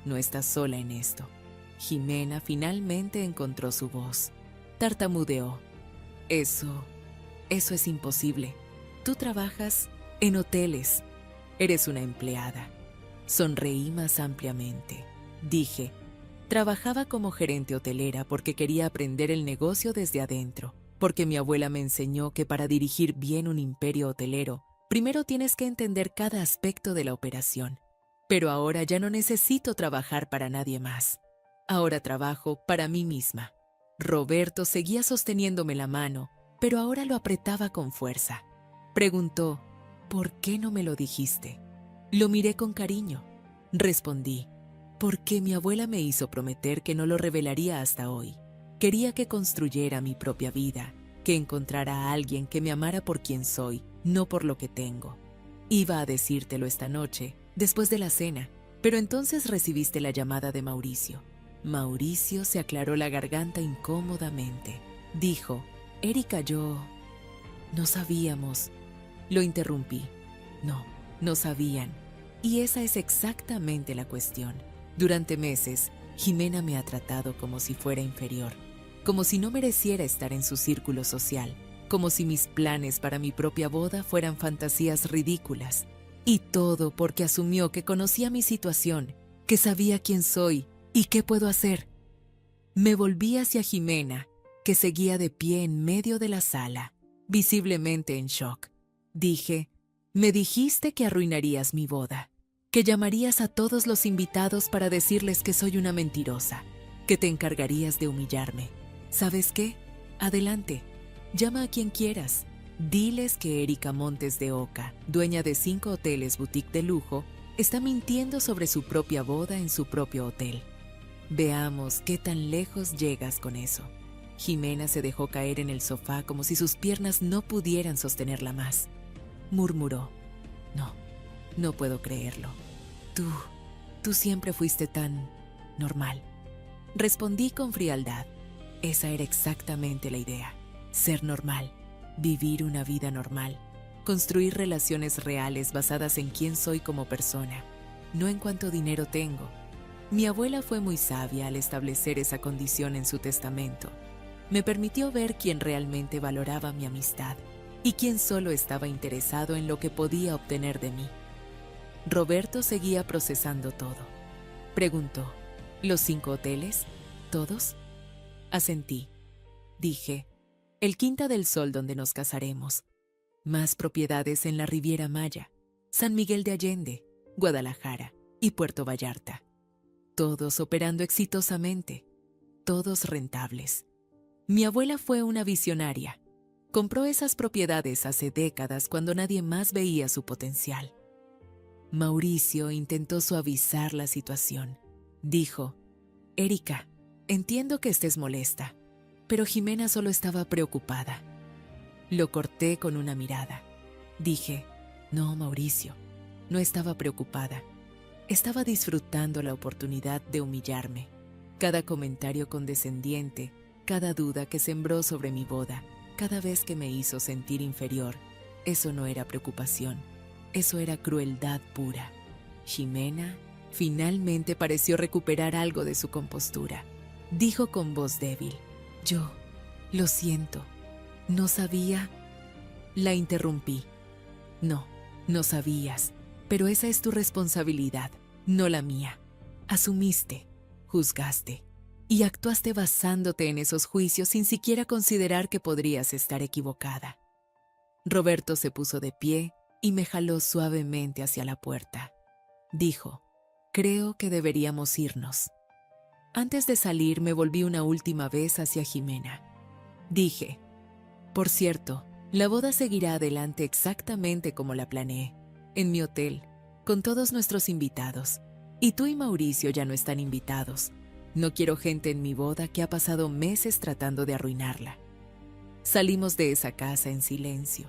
No estás sola en esto. Jimena finalmente encontró su voz. Tartamudeó. Eso es imposible. Tú trabajas en hoteles. Eres una empleada. Sonreí más ampliamente. Dije, trabajaba como gerente hotelera porque quería aprender el negocio desde adentro, porque mi abuela me enseñó que para dirigir bien un imperio hotelero, primero tienes que entender cada aspecto de la operación. Pero ahora ya no necesito trabajar para nadie más. Ahora trabajo para mí misma. Roberto seguía sosteniéndome la mano, pero ahora lo apretaba con fuerza. Preguntó, ¿por qué no me lo dijiste? Lo miré con cariño. Respondí, porque mi abuela me hizo prometer que no lo revelaría hasta hoy. Quería que construyera mi propia vida, que encontrara a alguien que me amara por quien soy, no por lo que tengo. Iba a decírtelo esta noche, después de la cena, pero entonces recibiste la llamada de Mauricio. Mauricio se aclaró la garganta incómodamente. Dijo, Erika, no sabíamos. Lo interrumpí. No sabían. Y esa es exactamente la cuestión. Durante meses, Jimena me ha tratado como si fuera inferior, como si no mereciera estar en su círculo social, como si mis planes para mi propia boda fueran fantasías ridículas. Y todo porque asumió que conocía mi situación, que sabía quién soy y qué puedo hacer. Me volví hacia Jimena, que seguía de pie en medio de la sala, visiblemente en shock. Dije, me dijiste que arruinarías mi boda, que llamarías a todos los invitados para decirles que soy una mentirosa, que te encargarías de humillarme. ¿Sabes qué? Adelante, llama a quien quieras. Diles que Erika Montes de Oca, dueña de 5 hoteles boutique de lujo, está mintiendo sobre su propia boda en su propio hotel. Veamos qué tan lejos llegas con eso. Jimena se dejó caer en el sofá como si sus piernas no pudieran sostenerla más. Murmuró, no puedo creerlo. Tú siempre fuiste tan normal. Respondí con frialdad. Esa era exactamente la idea. Ser normal, vivir una vida normal, construir relaciones reales basadas en quién soy como persona, no en cuánto dinero tengo. Mi abuela fue muy sabia al establecer esa condición en su testamento. Me permitió ver quién realmente valoraba mi amistad y quién solo estaba interesado en lo que podía obtener de mí. Roberto seguía procesando todo. Preguntó, ¿los 5 hoteles? ¿Todos? Asentí. Dije, el Quinta del Sol donde nos casaremos. Más propiedades en la Riviera Maya, San Miguel de Allende, Guadalajara y Puerto Vallarta. Todos operando exitosamente, todos rentables. Mi abuela fue una visionaria. Compró esas propiedades hace décadas cuando nadie más veía su potencial. Mauricio intentó suavizar la situación. Dijo, Erika, entiendo que estés molesta, pero Jimena solo estaba preocupada. Lo corté con una mirada. Dije, no, Mauricio, no estaba preocupada. Estaba disfrutando la oportunidad de humillarme. Cada comentario condescendiente, cada duda que sembró sobre mi boda, cada vez que me hizo sentir inferior, eso no era preocupación, eso era crueldad pura. Jimena finalmente pareció recuperar algo de su compostura. Dijo con voz débil, yo, lo siento, no sabía. La interrumpí. No sabías, pero esa es tu responsabilidad, no la mía. Asumiste, juzgaste y actuaste basándote en esos juicios sin siquiera considerar que podrías estar equivocada. Roberto se puso de pie y me jaló suavemente hacia la puerta. Dijo, creo que deberíamos irnos. Antes de salir me volví una última vez hacia Jimena. Dije, por cierto, la boda seguirá adelante exactamente como la planeé, en mi hotel, con todos nuestros invitados. Y tú y Mauricio ya no están invitados. No quiero gente en mi boda que ha pasado meses tratando de arruinarla. Salimos de esa casa en silencio.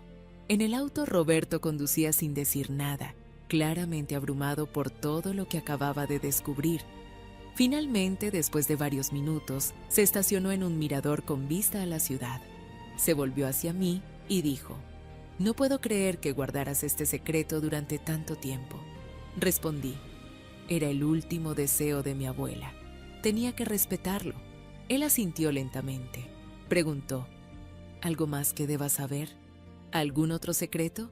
En el auto Roberto conducía sin decir nada, claramente abrumado por todo lo que acababa de descubrir. Finalmente, después de varios minutos, se estacionó en un mirador con vista a la ciudad. Se volvió hacia mí y dijo: «No puedo creer que guardaras este secreto durante tanto tiempo». Respondí: «Era el último deseo de mi abuela. Tenía que respetarlo». Él asintió lentamente. Preguntó: «¿Algo más que deba saber? ¿Algún otro secreto?».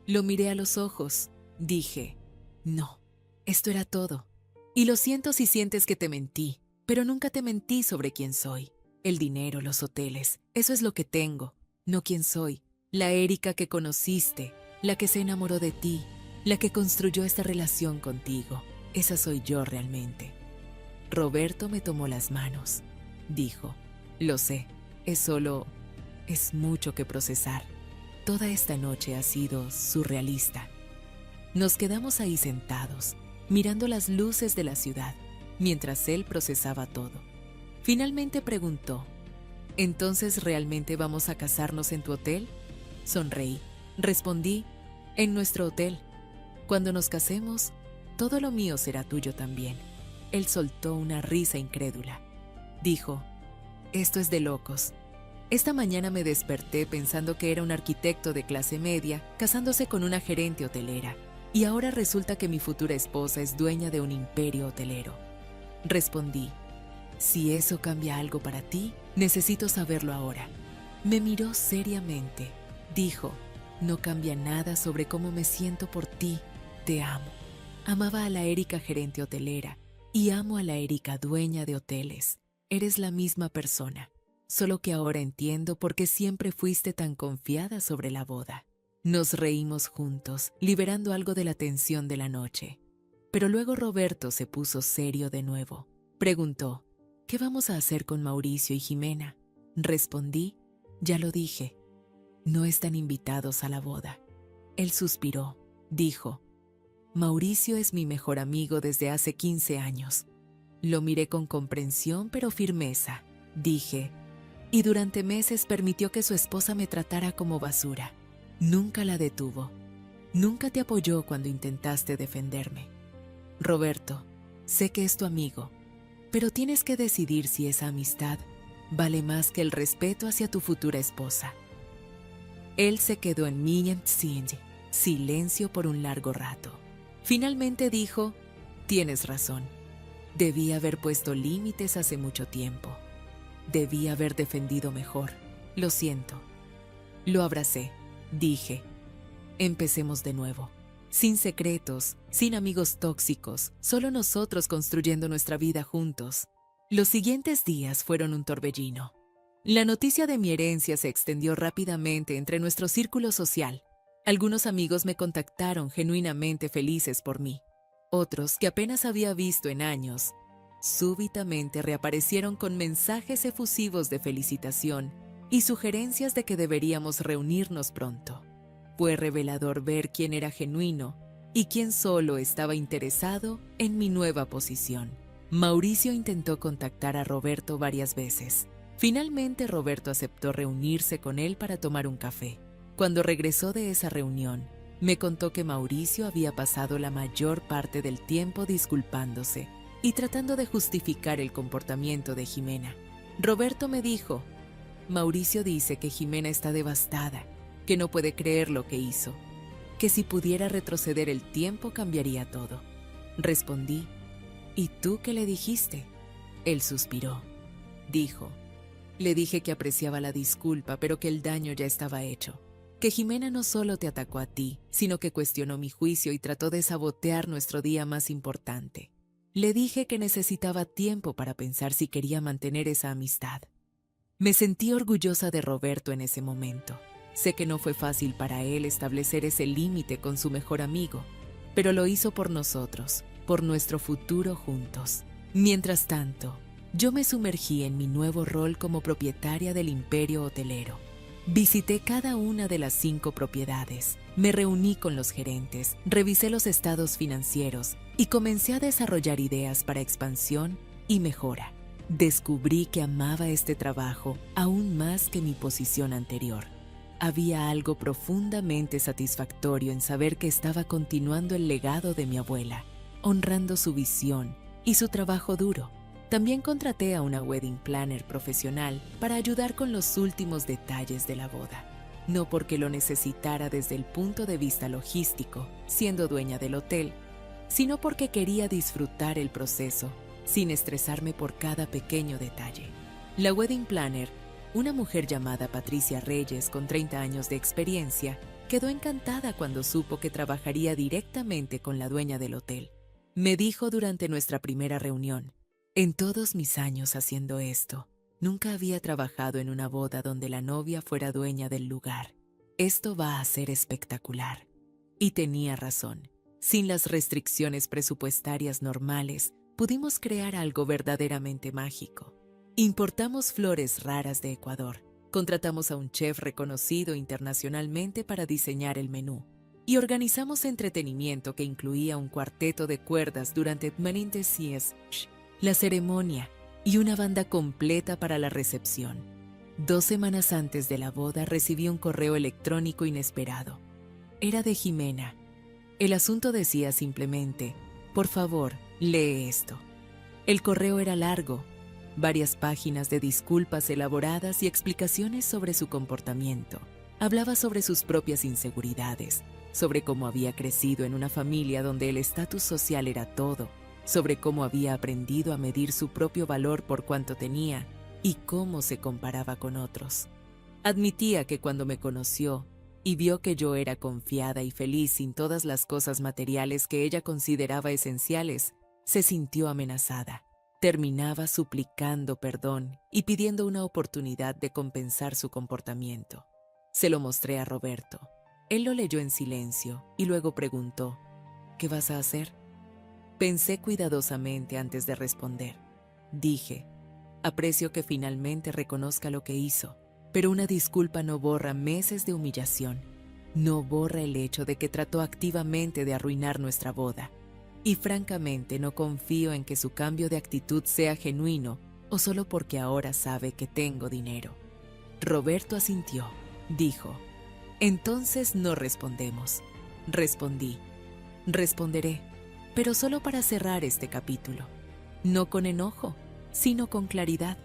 Lo miré a los ojos. Dije: «No, esto era todo. Y lo siento si sientes que te mentí, pero nunca te mentí sobre quién soy. El dinero, los hoteles, eso es lo que tengo, no quién soy. La Erika que conociste, la que se enamoró de ti, la que construyó esta relación contigo. Esa soy yo realmente». Roberto me tomó las manos. Dijo: «Lo sé, es mucho que procesar. Toda esta noche ha sido surrealista». Nos quedamos ahí sentados, mirando las luces de la ciudad, mientras él procesaba todo. Finalmente preguntó: «¿Entonces realmente vamos a casarnos en tu hotel?». Sonreí. Respondí: «En nuestro hotel. Cuando nos casemos, todo lo mío será tuyo también». Él soltó una risa incrédula. Dijo: «Esto es de locos. Esta mañana me desperté pensando que era un arquitecto de clase media casándose con una gerente hotelera. Y ahora resulta que mi futura esposa es dueña de un imperio hotelero». Respondí: «Si eso cambia algo para ti, necesito saberlo ahora». Me miró seriamente. Dijo: «No cambia nada sobre cómo me siento por ti. Te amo». Amaba a la Erika gerente hotelera y amo a la Erika dueña de hoteles. Eres la misma persona, solo que ahora entiendo por qué siempre fuiste tan confiada sobre la boda. Nos reímos juntos, liberando algo de la tensión de la noche. Pero luego Roberto se puso serio de nuevo. Preguntó: «¿Qué vamos a hacer con Mauricio y Jimena?». Respondí: «Ya lo dije. No están invitados a la boda». Él suspiró. Dijo: «Mauricio es mi mejor amigo desde hace 15 años». Lo miré con comprensión pero firmeza. Dije: «Y durante meses permitió que su esposa me tratara como basura. Nunca la detuvo. Nunca te apoyó cuando intentaste defenderme. Roberto, sé que es tu amigo, pero tienes que decidir si esa amistad vale más que el respeto hacia tu futura esposa». Él se quedó en silencio por un largo rato. Finalmente dijo: «Tienes razón. Debí haber puesto límites hace mucho tiempo. Debí haber defendido mejor. Lo siento». Lo abracé. Dije: «Empecemos de nuevo. Sin secretos, sin amigos tóxicos, solo nosotros construyendo nuestra vida juntos». Los siguientes días fueron un torbellino. La noticia de mi herencia se extendió rápidamente entre nuestro círculo social. Algunos amigos me contactaron genuinamente felices por mí. Otros, que apenas había visto en años, súbitamente reaparecieron con mensajes efusivos de felicitación y sugerencias de que deberíamos reunirnos pronto. Fue revelador ver quién era genuino y quién solo estaba interesado en mi nueva posición. Mauricio intentó contactar a Roberto varias veces. Finalmente Roberto aceptó reunirse con él para tomar un café. Cuando regresó de esa reunión, me contó que Mauricio había pasado la mayor parte del tiempo disculpándose y tratando de justificar el comportamiento de Jimena. Roberto me dijo: «Mauricio dice que Jimena está devastada, que no puede creer lo que hizo, que si pudiera retroceder el tiempo cambiaría todo». Respondí: «¿Y tú qué le dijiste?». Él suspiró. Dijo: «Le dije que apreciaba la disculpa, pero que el daño ya estaba hecho. Que Jimena no solo te atacó a ti, sino que cuestionó mi juicio y trató de sabotear nuestro día más importante. Le dije que necesitaba tiempo para pensar si quería mantener esa amistad». Me sentí orgullosa de Roberto en ese momento. Sé que no fue fácil para él establecer ese límite con su mejor amigo, pero lo hizo por nosotros, por nuestro futuro juntos. Mientras tanto, yo me sumergí en mi nuevo rol como propietaria del imperio hotelero. Visité cada una de las 5 propiedades, me reuní con los gerentes, revisé los estados financieros y comencé a desarrollar ideas para expansión y mejora. Descubrí que amaba este trabajo aún más que mi posición anterior. Había algo profundamente satisfactorio en saber que estaba continuando el legado de mi abuela, honrando su visión y su trabajo duro. También contraté a una wedding planner profesional para ayudar con los últimos detalles de la boda. No porque lo necesitara desde el punto de vista logístico, siendo dueña del hotel, sino porque quería disfrutar el proceso sin estresarme por cada pequeño detalle. La wedding planner, una mujer llamada Patricia Reyes con 30 años de experiencia, quedó encantada cuando supo que trabajaría directamente con la dueña del hotel. Me dijo durante nuestra primera reunión: en todos mis años haciendo esto, nunca había trabajado en una boda donde la novia fuera dueña del lugar. Esto va a ser espectacular. Y tenía razón. Sin las restricciones presupuestarias normales, pudimos crear algo verdaderamente mágico. Importamos flores raras de Ecuador, contratamos a un chef reconocido internacionalmente para diseñar el menú y organizamos entretenimiento que incluía un cuarteto de cuerdas durante la ceremonia y una banda completa para la recepción. 2 semanas antes de la boda recibí un correo electrónico inesperado. Era de Jimena. El asunto decía simplemente: por favor, lee esto. El correo era largo, varias páginas de disculpas elaboradas y explicaciones sobre su comportamiento. Hablaba sobre sus propias inseguridades, sobre cómo había crecido en una familia donde el estatus social era todo, sobre cómo había aprendido a medir su propio valor por cuanto tenía y cómo se comparaba con otros. Admitía que cuando me conoció y vio que yo era confiada y feliz sin todas las cosas materiales que ella consideraba esenciales, se sintió amenazada. Terminaba suplicando perdón y pidiendo una oportunidad de compensar su comportamiento. Se lo mostré a Roberto. Él lo leyó en silencio y luego preguntó: ¿qué vas a hacer? Pensé cuidadosamente antes de responder. Dije: aprecio que finalmente reconozca lo que hizo, pero una disculpa no borra meses de humillación. No borra el hecho de que trató activamente de arruinar nuestra boda. Y francamente no confío en que su cambio de actitud sea genuino o solo porque ahora sabe que tengo dinero. Roberto asintió. Dijo: entonces no respondemos. Respondí: responderé, pero solo para cerrar este capítulo. No con enojo, sino con claridad.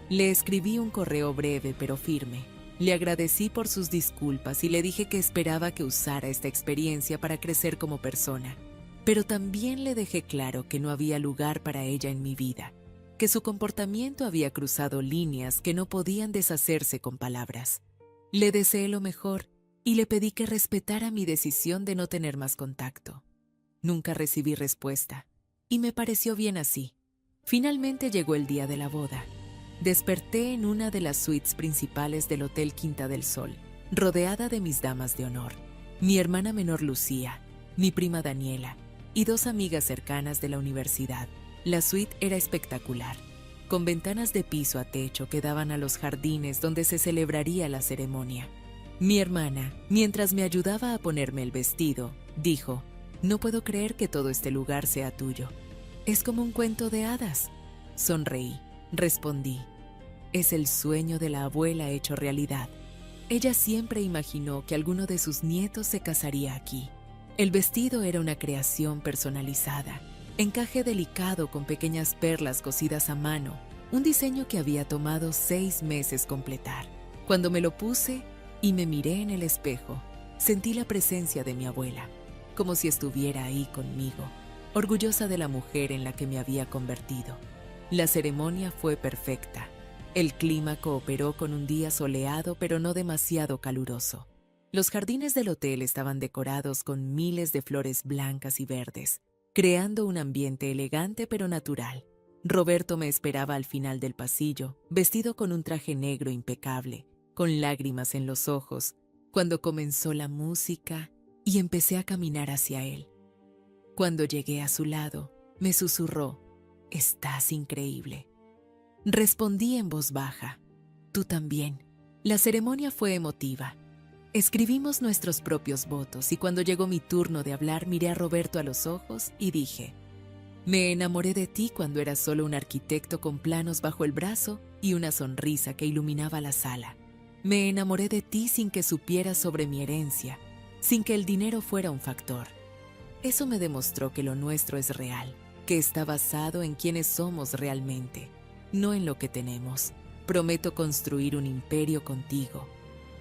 Le escribí un correo breve pero firme. Le agradecí por sus disculpas y le dije que esperaba que usara esta experiencia para crecer como persona. Pero también le dejé claro que no había lugar para ella en mi vida, que su comportamiento había cruzado líneas que no podían deshacerse con palabras. Le deseé lo mejor y le pedí que respetara mi decisión de no tener más contacto. Nunca recibí respuesta, y me pareció bien así. Finalmente llegó el día de la boda. Desperté en una de las suites principales del Hotel Quinta del Sol, rodeada de mis damas de honor, mi hermana menor Lucía, mi prima Daniela y 2 amigas cercanas de la universidad. La suite era espectacular, con ventanas de piso a techo que daban a los jardines donde se celebraría la ceremonia. Mi hermana, mientras me ayudaba a ponerme el vestido, dijo: no puedo creer que todo este lugar sea tuyo. Es como un cuento de hadas. Sonreí. Respondí: es el sueño de la abuela hecho realidad. Ella siempre imaginó que alguno de sus nietos se casaría aquí. El vestido era una creación personalizada, encaje delicado con pequeñas perlas cosidas a mano, un diseño que había tomado 6 meses completar. Cuando me lo puse y me miré en el espejo, sentí la presencia de mi abuela, como si estuviera ahí conmigo, orgullosa de la mujer en la que me había convertido. La ceremonia fue perfecta. El clima cooperó con un día soleado pero no demasiado caluroso. Los jardines del hotel estaban decorados con miles de flores blancas y verdes, creando un ambiente elegante pero natural. Roberto me esperaba al final del pasillo, vestido con un traje negro impecable, con lágrimas en los ojos, cuando comenzó la música y empecé a caminar hacia él. Cuando llegué a su lado, me susurró: «Estás increíble». Respondí en voz baja: «Tú también». La ceremonia fue emotiva. Escribimos nuestros propios votos y cuando llegó mi turno de hablar miré a Roberto a los ojos y dije: Me enamoré de ti cuando eras solo un arquitecto con planos bajo el brazo y una sonrisa que iluminaba la sala. Me enamoré de ti sin que supieras sobre mi herencia, sin que el dinero fuera un factor. Eso me demostró que lo nuestro es real, que está basado en quienes somos realmente, no en lo que tenemos. Prometo construir un imperio contigo,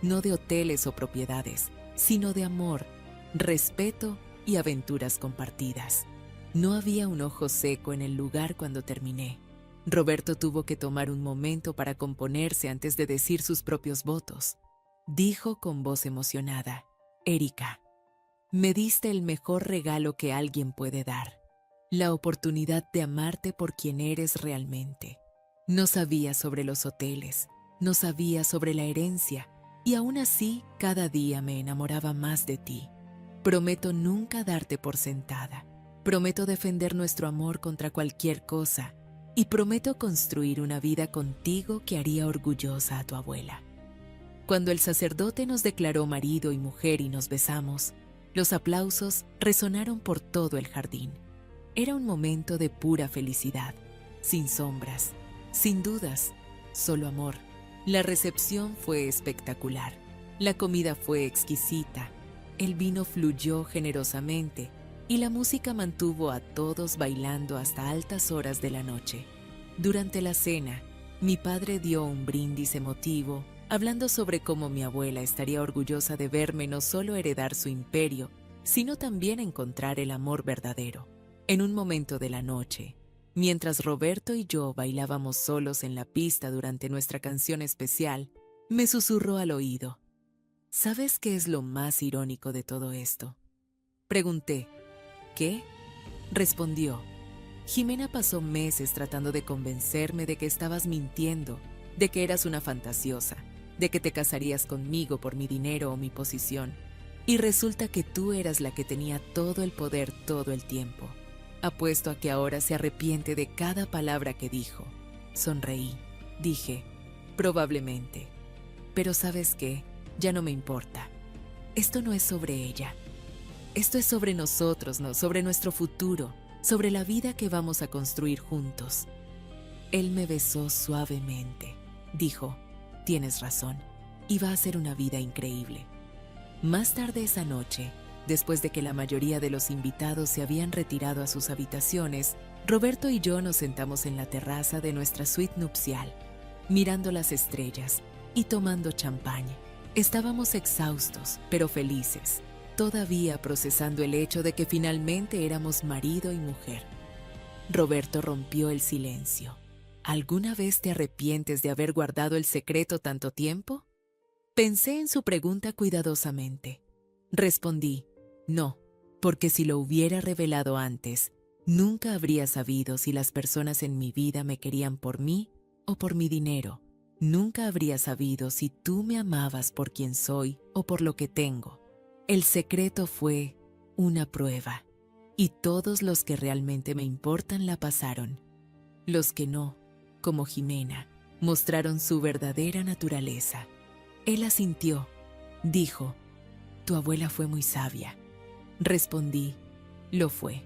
no de hoteles o propiedades, sino de amor, respeto y aventuras compartidas. No había un ojo seco en el lugar cuando terminé. Roberto tuvo que tomar un momento para componerse antes de decir sus propios votos. Dijo con voz emocionada: Erika, me diste el mejor regalo que alguien puede dar, la oportunidad de amarte por quien eres realmente. No sabía sobre los hoteles, no sabía sobre la herencia, y aún así cada día me enamoraba más de ti. Prometo nunca darte por sentada. Prometo defender nuestro amor contra cualquier cosa y prometo construir una vida contigo que haría orgullosa a tu abuela. Cuando el sacerdote nos declaró marido y mujer y nos besamos, los aplausos resonaron por todo el jardín. Era un momento de pura felicidad, sin sombras, sin dudas, solo amor. La recepción fue espectacular. La comida fue exquisita. El vino fluyó generosamente y la música mantuvo a todos bailando hasta altas horas de la noche. Durante la cena, mi padre dio un brindis emotivo, hablando sobre cómo mi abuela estaría orgullosa de verme no solo heredar su imperio, sino también encontrar el amor verdadero. En un momento de la noche, mientras Roberto y yo bailábamos solos en la pista durante nuestra canción especial, me susurró al oído: ¿sabes qué es lo más irónico de todo esto? Pregunté: ¿qué? Respondió: Jimena pasó meses tratando de convencerme de que estabas mintiendo, de que eras una fantasiosa, de que te casarías conmigo por mi dinero o mi posición. Y resulta que tú eras la que tenía todo el poder todo el tiempo. Apuesto a que ahora se arrepiente de cada palabra que dijo. Sonreí. Dije: probablemente. Pero ¿sabes qué? Ya no me importa. Esto no es sobre ella. Esto es sobre nosotros, ¿no? Sobre nuestro futuro, sobre la vida que vamos a construir juntos. Él me besó suavemente. Dijo: tienes razón, y va a ser una vida increíble. Más tarde esa noche, después de que la mayoría de los invitados se habían retirado a sus habitaciones, Roberto y yo nos sentamos en la terraza de nuestra suite nupcial, mirando las estrellas y tomando champán. Estábamos exhaustos, pero felices, todavía procesando el hecho de que finalmente éramos marido y mujer. Roberto rompió el silencio. ¿Alguna vez te arrepientes de haber guardado el secreto tanto tiempo? Pensé en su pregunta cuidadosamente. Respondí: no, porque si lo hubiera revelado antes, nunca habría sabido si las personas en mi vida me querían por mí o por mi dinero. Nunca habría sabido si tú me amabas por quien soy o por lo que tengo. El secreto fue una prueba, y todos los que realmente me importan la pasaron. Los que no, como Jimena, mostraron su verdadera naturaleza. Él asintió. Dijo: tu abuela fue muy sabia. Respondí: lo fue.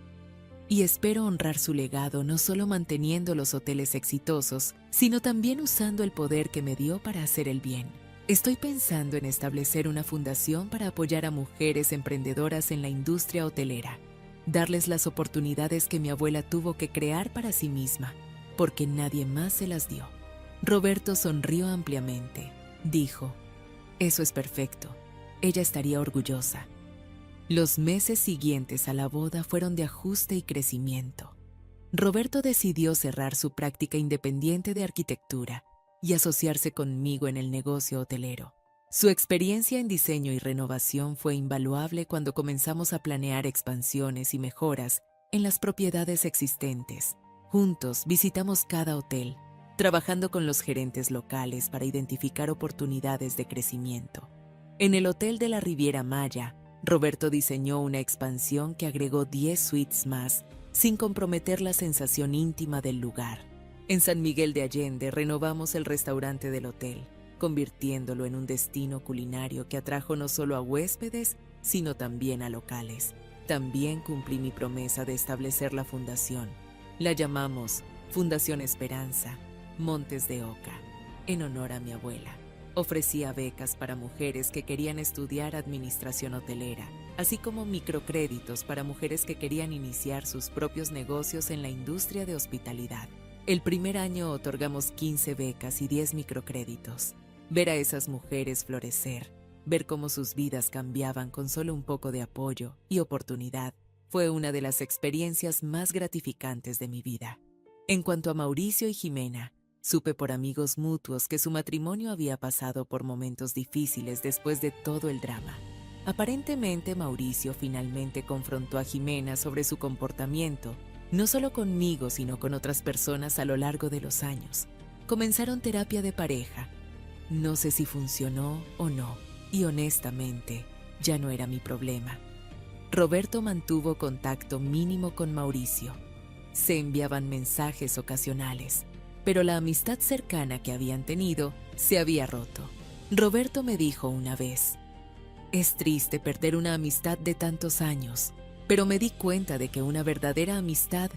Y espero honrar su legado no solo manteniendo los hoteles exitosos, sino también usando el poder que me dio para hacer el bien. Estoy pensando en establecer una fundación para apoyar a mujeres emprendedoras en la industria hotelera, darles las oportunidades que mi abuela tuvo que crear para sí misma, porque nadie más se las dio. Roberto sonrió ampliamente. Dijo: eso es perfecto. Ella estaría orgullosa. Los meses siguientes a la boda fueron de ajuste y crecimiento. Roberto decidió cerrar su práctica independiente de arquitectura y asociarse conmigo en el negocio hotelero. Su experiencia en diseño y renovación fue invaluable cuando comenzamos a planear expansiones y mejoras en las propiedades existentes. Juntos visitamos cada hotel, trabajando con los gerentes locales para identificar oportunidades de crecimiento. En el Hotel de la Riviera Maya, Roberto diseñó una expansión que agregó 10 suites más, sin comprometer la sensación íntima del lugar. En San Miguel de Allende renovamos el restaurante del hotel, convirtiéndolo en un destino culinario que atrajo no solo a huéspedes, sino también a locales. También cumplí mi promesa de establecer la fundación, La llamamos Fundación Esperanza Montes de Oca, en honor a mi abuela. Ofrecía becas para mujeres que querían estudiar administración hotelera, así como microcréditos para mujeres que querían iniciar sus propios negocios en la industria de hospitalidad. El primer año otorgamos 15 becas y 10 microcréditos. Ver a esas mujeres florecer, ver cómo sus vidas cambiaban con solo un poco de apoyo y oportunidad, fue una de las experiencias más gratificantes de mi vida. En cuanto a Mauricio y Jimena, supe por amigos mutuos que su matrimonio había pasado por momentos difíciles después de todo el drama. Aparentemente, Mauricio finalmente confrontó a Jimena sobre su comportamiento, no solo conmigo, sino con otras personas a lo largo de los años. Comenzaron terapia de pareja. No sé si funcionó o no, y honestamente, ya no era mi problema. Roberto mantuvo contacto mínimo con Mauricio. Se enviaban mensajes ocasionales, pero la amistad cercana que habían tenido se había roto. Roberto me dijo una vez: es triste perder una amistad de tantos años, pero me di cuenta de que una verdadera amistad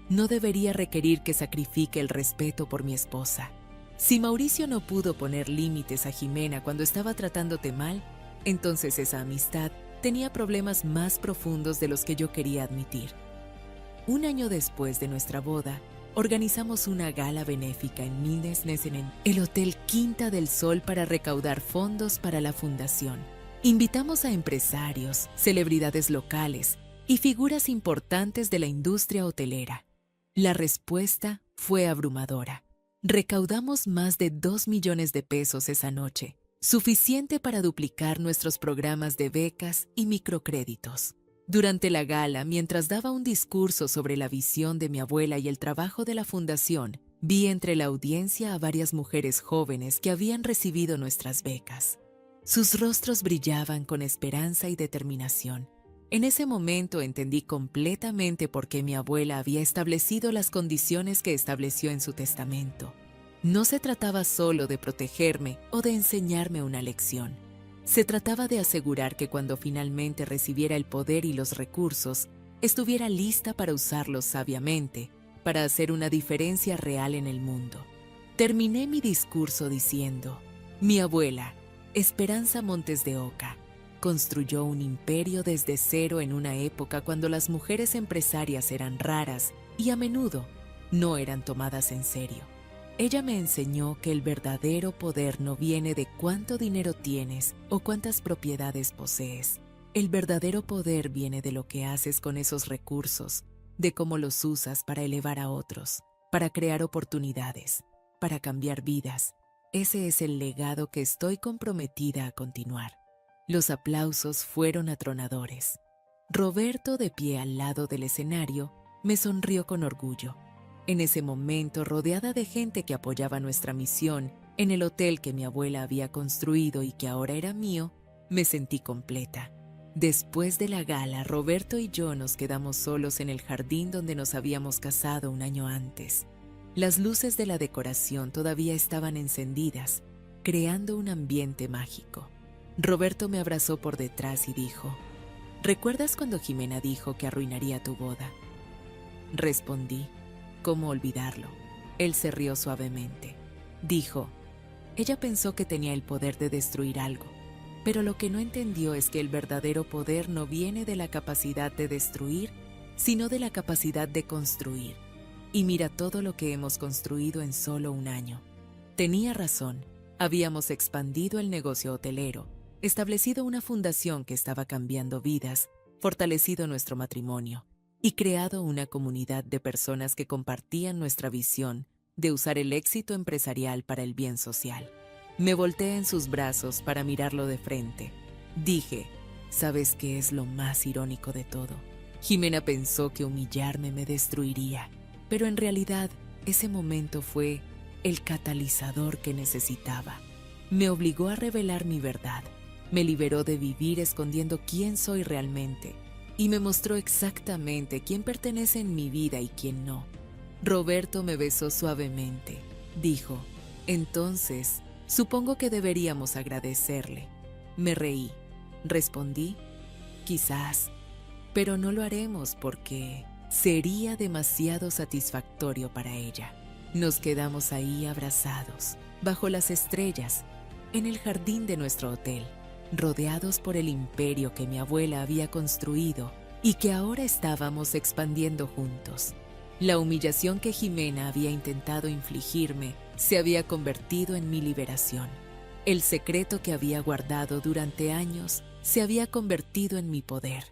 no debería requerir que sacrifique el respeto por mi esposa. Si Mauricio no pudo poner límites a Jimena cuando estaba tratándote mal, entonces esa amistad tenía problemas más profundos de los que yo quería admitir. Un año después de nuestra boda, organizamos una gala benéfica en Mindesnesenen, el Hotel Quinta del Sol, para recaudar fondos para la fundación. Invitamos a empresarios, celebridades locales y figuras importantes de la industria hotelera. La respuesta fue abrumadora. Recaudamos más de 2 millones de pesos esa noche, suficiente para duplicar nuestros programas de becas y microcréditos. Durante la gala, mientras daba un discurso sobre la visión de mi abuela y el trabajo de la fundación, vi entre la audiencia a varias mujeres jóvenes que habían recibido nuestras becas. Sus rostros brillaban con esperanza y determinación. En ese momento entendí completamente por qué mi abuela había establecido las condiciones que estableció en su testamento. No se trataba solo de protegerme o de enseñarme una lección. Se trataba de asegurar que cuando finalmente recibiera el poder y los recursos, estuviera lista para usarlos sabiamente, para hacer una diferencia real en el mundo. Terminé mi discurso diciendo: mi abuela, Esperanza Montes de Oca, construyó un imperio desde cero en una época cuando las mujeres empresarias eran raras y a menudo no eran tomadas en serio. Ella me enseñó que el verdadero poder no viene de cuánto dinero tienes o cuántas propiedades posees. El verdadero poder viene de lo que haces con esos recursos, de cómo los usas para elevar a otros, para crear oportunidades, para cambiar vidas. Ese es el legado que estoy comprometida a continuar. Los aplausos fueron atronadores. Roberto, de pie al lado del escenario, me sonrió con orgullo. En ese momento, rodeada de gente que apoyaba nuestra misión en el hotel que mi abuela había construido y que ahora era mío, me sentí completa. Después de la gala, Roberto y yo nos quedamos solos en el jardín donde nos habíamos casado un año antes. Las luces de la decoración todavía estaban encendidas, creando un ambiente mágico. Roberto me abrazó por detrás y dijo: ¿recuerdas cuando Jimena dijo que arruinaría tu boda? Respondí: ¿cómo olvidarlo? Él se rió suavemente. Dijo: ella pensó que tenía el poder de destruir algo, pero lo que no entendió es que el verdadero poder no viene de la capacidad de destruir, sino de la capacidad de construir. Y mira todo lo que hemos construido en solo un año. Tenía razón, habíamos expandido el negocio hotelero, establecido una fundación que estaba cambiando vidas, fortalecido nuestro matrimonio y creado una comunidad de personas que compartían nuestra visión de usar el éxito empresarial para el bien social. Me volteé en sus brazos para mirarlo de frente. Dije: ¿sabes qué es lo más irónico de todo? Jimena pensó que humillarme me destruiría, pero en realidad ese momento fue el catalizador que necesitaba. Me obligó a revelar mi verdad, me liberó de vivir escondiendo quién soy realmente y me mostró exactamente quién pertenece en mi vida y quién no. Roberto me besó suavemente. Dijo: entonces, supongo que deberíamos agradecerle. Me reí. Respondí: quizás, pero no lo haremos porque sería demasiado satisfactorio para ella. Nos quedamos ahí abrazados, bajo las estrellas, en el jardín de nuestro hotel, rodeados por el imperio que mi abuela había construido y que ahora estábamos expandiendo juntos. La humillación que Jimena había intentado infligirme se había convertido en mi liberación. El secreto que había guardado durante años se había convertido en mi poder,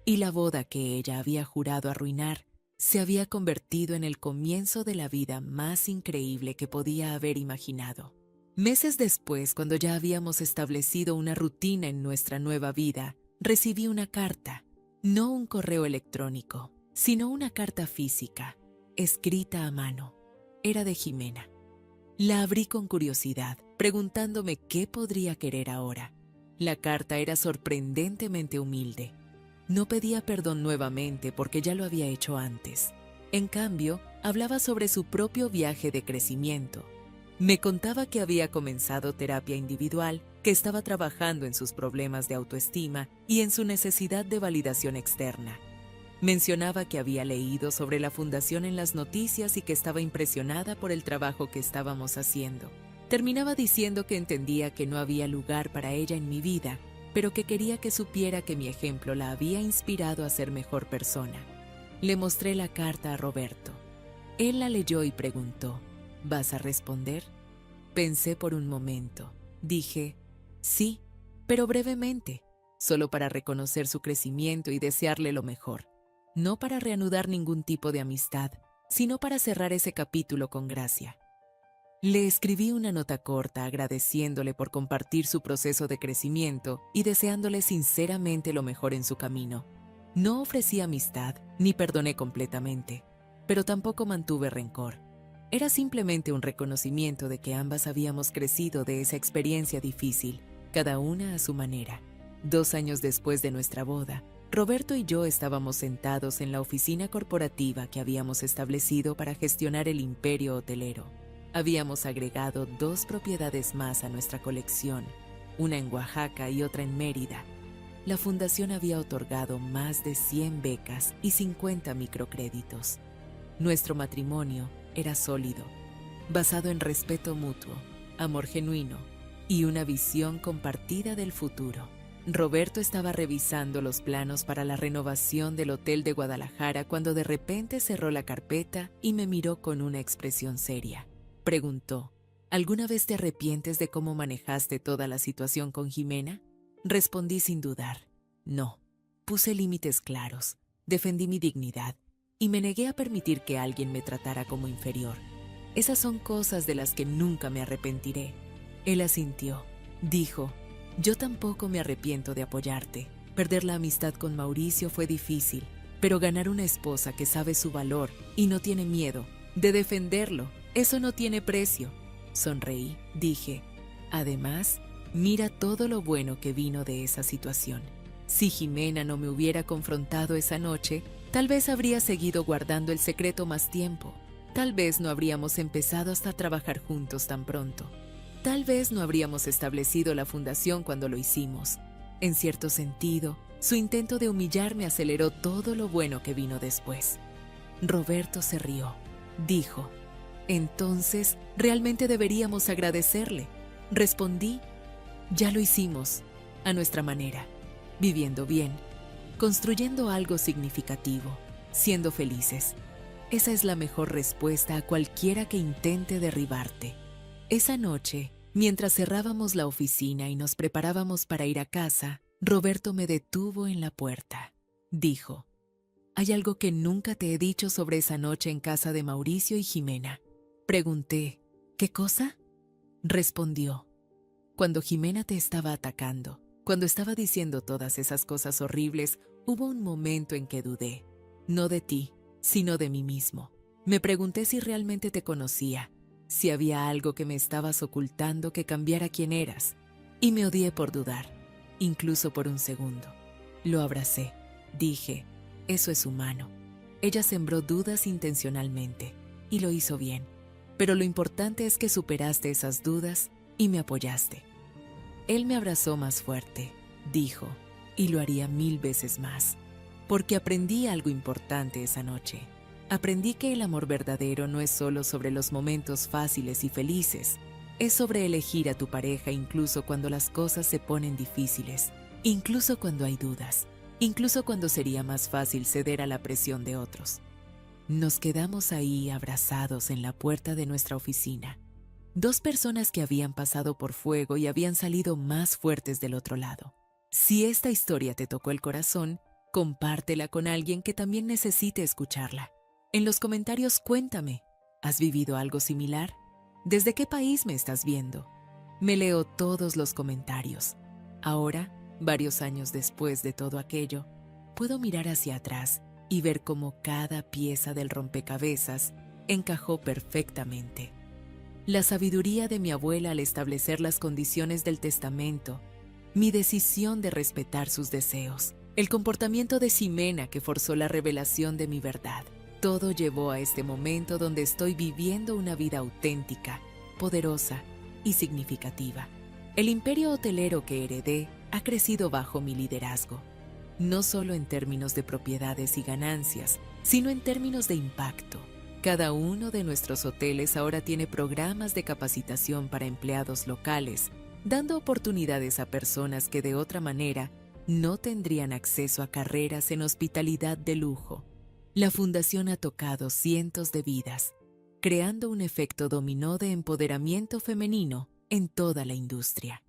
y la boda que ella había jurado arruinar se había convertido en el comienzo de la vida más increíble que podía haber imaginado. Meses después, cuando ya habíamos establecido una rutina en nuestra nueva vida, recibí una carta, no un correo electrónico, sino una carta física, escrita a mano. Era de Jimena. La abrí con curiosidad, preguntándome qué podría querer ahora. La carta era sorprendentemente humilde. No pedía perdón nuevamente porque ya lo había hecho antes. En cambio, hablaba sobre su propio viaje de crecimiento. Me contaba que había comenzado terapia individual, que estaba trabajando en sus problemas de autoestima y en su necesidad de validación externa. Mencionaba que había leído sobre la fundación en las noticias y que estaba impresionada por el trabajo que estábamos haciendo. Terminaba diciendo que entendía que no había lugar para ella en mi vida, pero que quería que supiera que mi ejemplo la había inspirado a ser mejor persona. Le mostré la carta a Roberto. Él la leyó y preguntó, ¿vas a responder? Pensé por un momento. Dije, sí, pero brevemente, solo para reconocer su crecimiento y desearle lo mejor. No para reanudar ningún tipo de amistad, sino para cerrar ese capítulo con gracia. Le escribí una nota corta agradeciéndole por compartir su proceso de crecimiento y deseándole sinceramente lo mejor en su camino. No ofrecí amistad ni perdoné completamente, pero tampoco mantuve rencor. Era simplemente un reconocimiento de que ambas habíamos crecido de esa experiencia difícil, cada una a su manera. 2 años después de nuestra boda, Roberto y yo estábamos sentados en la oficina corporativa que habíamos establecido para gestionar el imperio hotelero. Habíamos agregado 2 propiedades más a nuestra colección, una en Oaxaca y otra en Mérida. La fundación había otorgado más de 100 becas y 50 microcréditos. Nuestro matrimonio era sólido, basado en respeto mutuo, amor genuino y una visión compartida del futuro. Roberto estaba revisando los planos para la renovación del Hotel de Guadalajara cuando de repente cerró la carpeta y me miró con una expresión seria. Preguntó, ¿alguna vez te arrepientes de cómo manejaste toda la situación con Jimena? Respondí sin dudar, no. Puse límites claros, defendí mi dignidad y me negué a permitir que alguien me tratara como inferior. Esas son cosas de las que nunca me arrepentiré. Él asintió. Dijo, yo tampoco me arrepiento de apoyarte. Perder la amistad con Mauricio fue difícil, pero ganar una esposa que sabe su valor y no tiene miedo de defenderlo, eso no tiene precio. Sonreí, dije. Además, mira todo lo bueno que vino de esa situación. Si Jimena no me hubiera confrontado esa noche, tal vez habría seguido guardando el secreto más tiempo. Tal vez no habríamos empezado hasta trabajar juntos tan pronto. Tal vez no habríamos establecido la fundación cuando lo hicimos. En cierto sentido, su intento de humillarme aceleró todo lo bueno que vino después. Roberto se rió. Dijo, entonces, realmente deberíamos agradecerle. Respondí, ya lo hicimos, a nuestra manera, viviendo bien, construyendo algo significativo, siendo felices. Esa es la mejor respuesta a cualquiera que intente derribarte. Esa noche, mientras cerrábamos la oficina y nos preparábamos para ir a casa, Roberto me detuvo en la puerta. Dijo, «Hay algo que nunca te he dicho sobre esa noche en casa de Mauricio y Jimena». Pregunté, «¿Qué cosa?». Respondió, «Cuando Jimena te estaba atacando, cuando estaba diciendo todas esas cosas horribles, hubo un momento en que dudé, no de ti, sino de mí mismo. Me pregunté si realmente te conocía, si había algo que me estabas ocultando que cambiara quién eras, y me odié por dudar, incluso por un segundo. Lo abracé. Dije, eso es humano. Ella sembró dudas intencionalmente, y lo hizo bien. Pero lo importante es que superaste esas dudas y me apoyaste. Él me abrazó más fuerte, dijo, y lo haría 1000 veces más. porque aprendí algo importante esa noche. Aprendí que el amor verdadero no es solo sobre los momentos fáciles y felices, es sobre elegir a tu pareja incluso cuando las cosas se ponen difíciles, incluso cuando hay dudas, incluso cuando sería más fácil ceder a la presión de otros. Nos quedamos ahí abrazados en la puerta de nuestra oficina. Dos personas que habían pasado por fuego y habían salido más fuertes del otro lado. Si esta historia te tocó el corazón, compártela con alguien que también necesite escucharla. En los comentarios cuéntame, ¿has vivido algo similar? ¿Desde qué país me estás viendo? Me leo todos los comentarios. Ahora, varios años después de todo aquello, puedo mirar hacia atrás y ver cómo cada pieza del rompecabezas encajó perfectamente. La sabiduría de mi abuela al establecer las condiciones del testamento, mi decisión de respetar sus deseos, el comportamiento de Ximena que forzó la revelación de mi verdad, todo llevó a este momento donde estoy viviendo una vida auténtica, poderosa y significativa. El imperio hotelero que heredé ha crecido bajo mi liderazgo, no solo en términos de propiedades y ganancias, sino en términos de impacto. Cada uno de nuestros hoteles ahora tiene programas de capacitación para empleados locales, dando oportunidades a personas que de otra manera no tendrían acceso a carreras en hospitalidad de lujo. La fundación ha tocado cientos de vidas, creando un efecto dominó de empoderamiento femenino en toda la industria.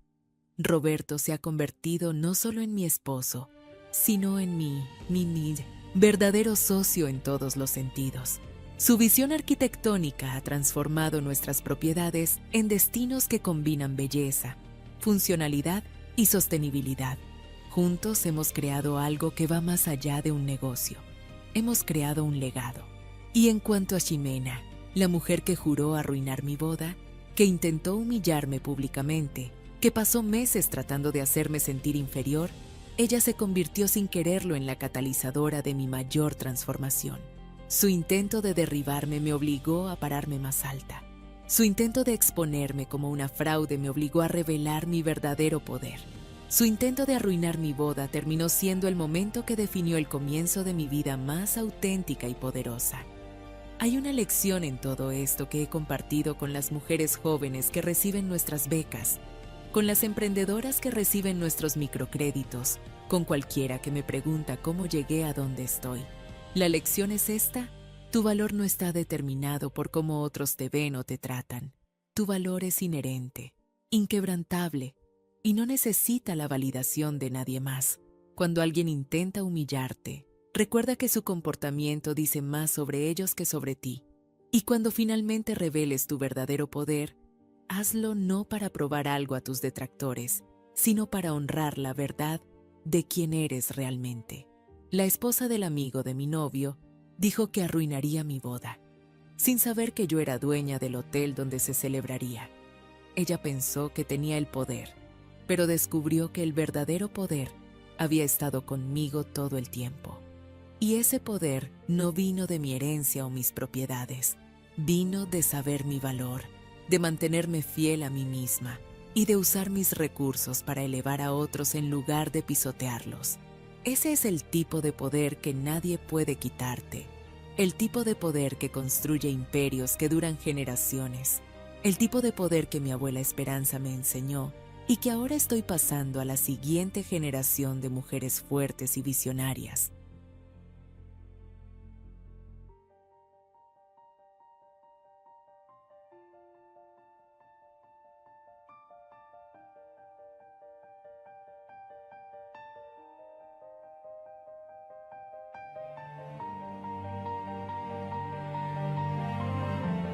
Roberto se ha convertido no solo en mi esposo, sino en mi verdadero socio en todos los sentidos. Su visión arquitectónica ha transformado nuestras propiedades en destinos que combinan belleza, funcionalidad y sostenibilidad. Juntos hemos creado algo que va más allá de un negocio. Hemos creado un legado. Y en cuanto a Ximena, la mujer que juró arruinar mi boda, que intentó humillarme públicamente, que pasó meses tratando de hacerme sentir inferior, ella se convirtió sin quererlo en la catalizadora de mi mayor transformación. Su intento de derribarme me obligó a pararme más alta. Su intento de exponerme como una fraude me obligó a revelar mi verdadero poder. Su intento de arruinar mi boda terminó siendo el momento que definió el comienzo de mi vida más auténtica y poderosa. Hay una lección en todo esto que he compartido con las mujeres jóvenes que reciben nuestras becas, con las emprendedoras que reciben nuestros microcréditos, con cualquiera que me pregunta cómo llegué a donde estoy. La lección es esta: tu valor no está determinado por cómo otros te ven o te tratan. Tu valor es inherente, inquebrantable, y no necesita la validación de nadie más. Cuando alguien intenta humillarte, recuerda que su comportamiento dice más sobre ellos que sobre ti. Y cuando finalmente reveles tu verdadero poder, hazlo no para probar algo a tus detractores, sino para honrar la verdad de quién eres realmente. La esposa del amigo de mi novio dijo que arruinaría mi boda, sin saber que yo era dueña del hotel donde se celebraría. Ella pensó que tenía el poder, pero descubrió que el verdadero poder había estado conmigo todo el tiempo. Y ese poder no vino de mi herencia o mis propiedades, vino de saber mi valor, de mantenerme fiel a mí misma y de usar mis recursos para elevar a otros en lugar de pisotearlos. Ese es el tipo de poder que nadie puede quitarte, el tipo de poder que construye imperios que duran generaciones, el tipo de poder que mi abuela Esperanza me enseñó y que ahora estoy pasando a la siguiente generación de mujeres fuertes y visionarias.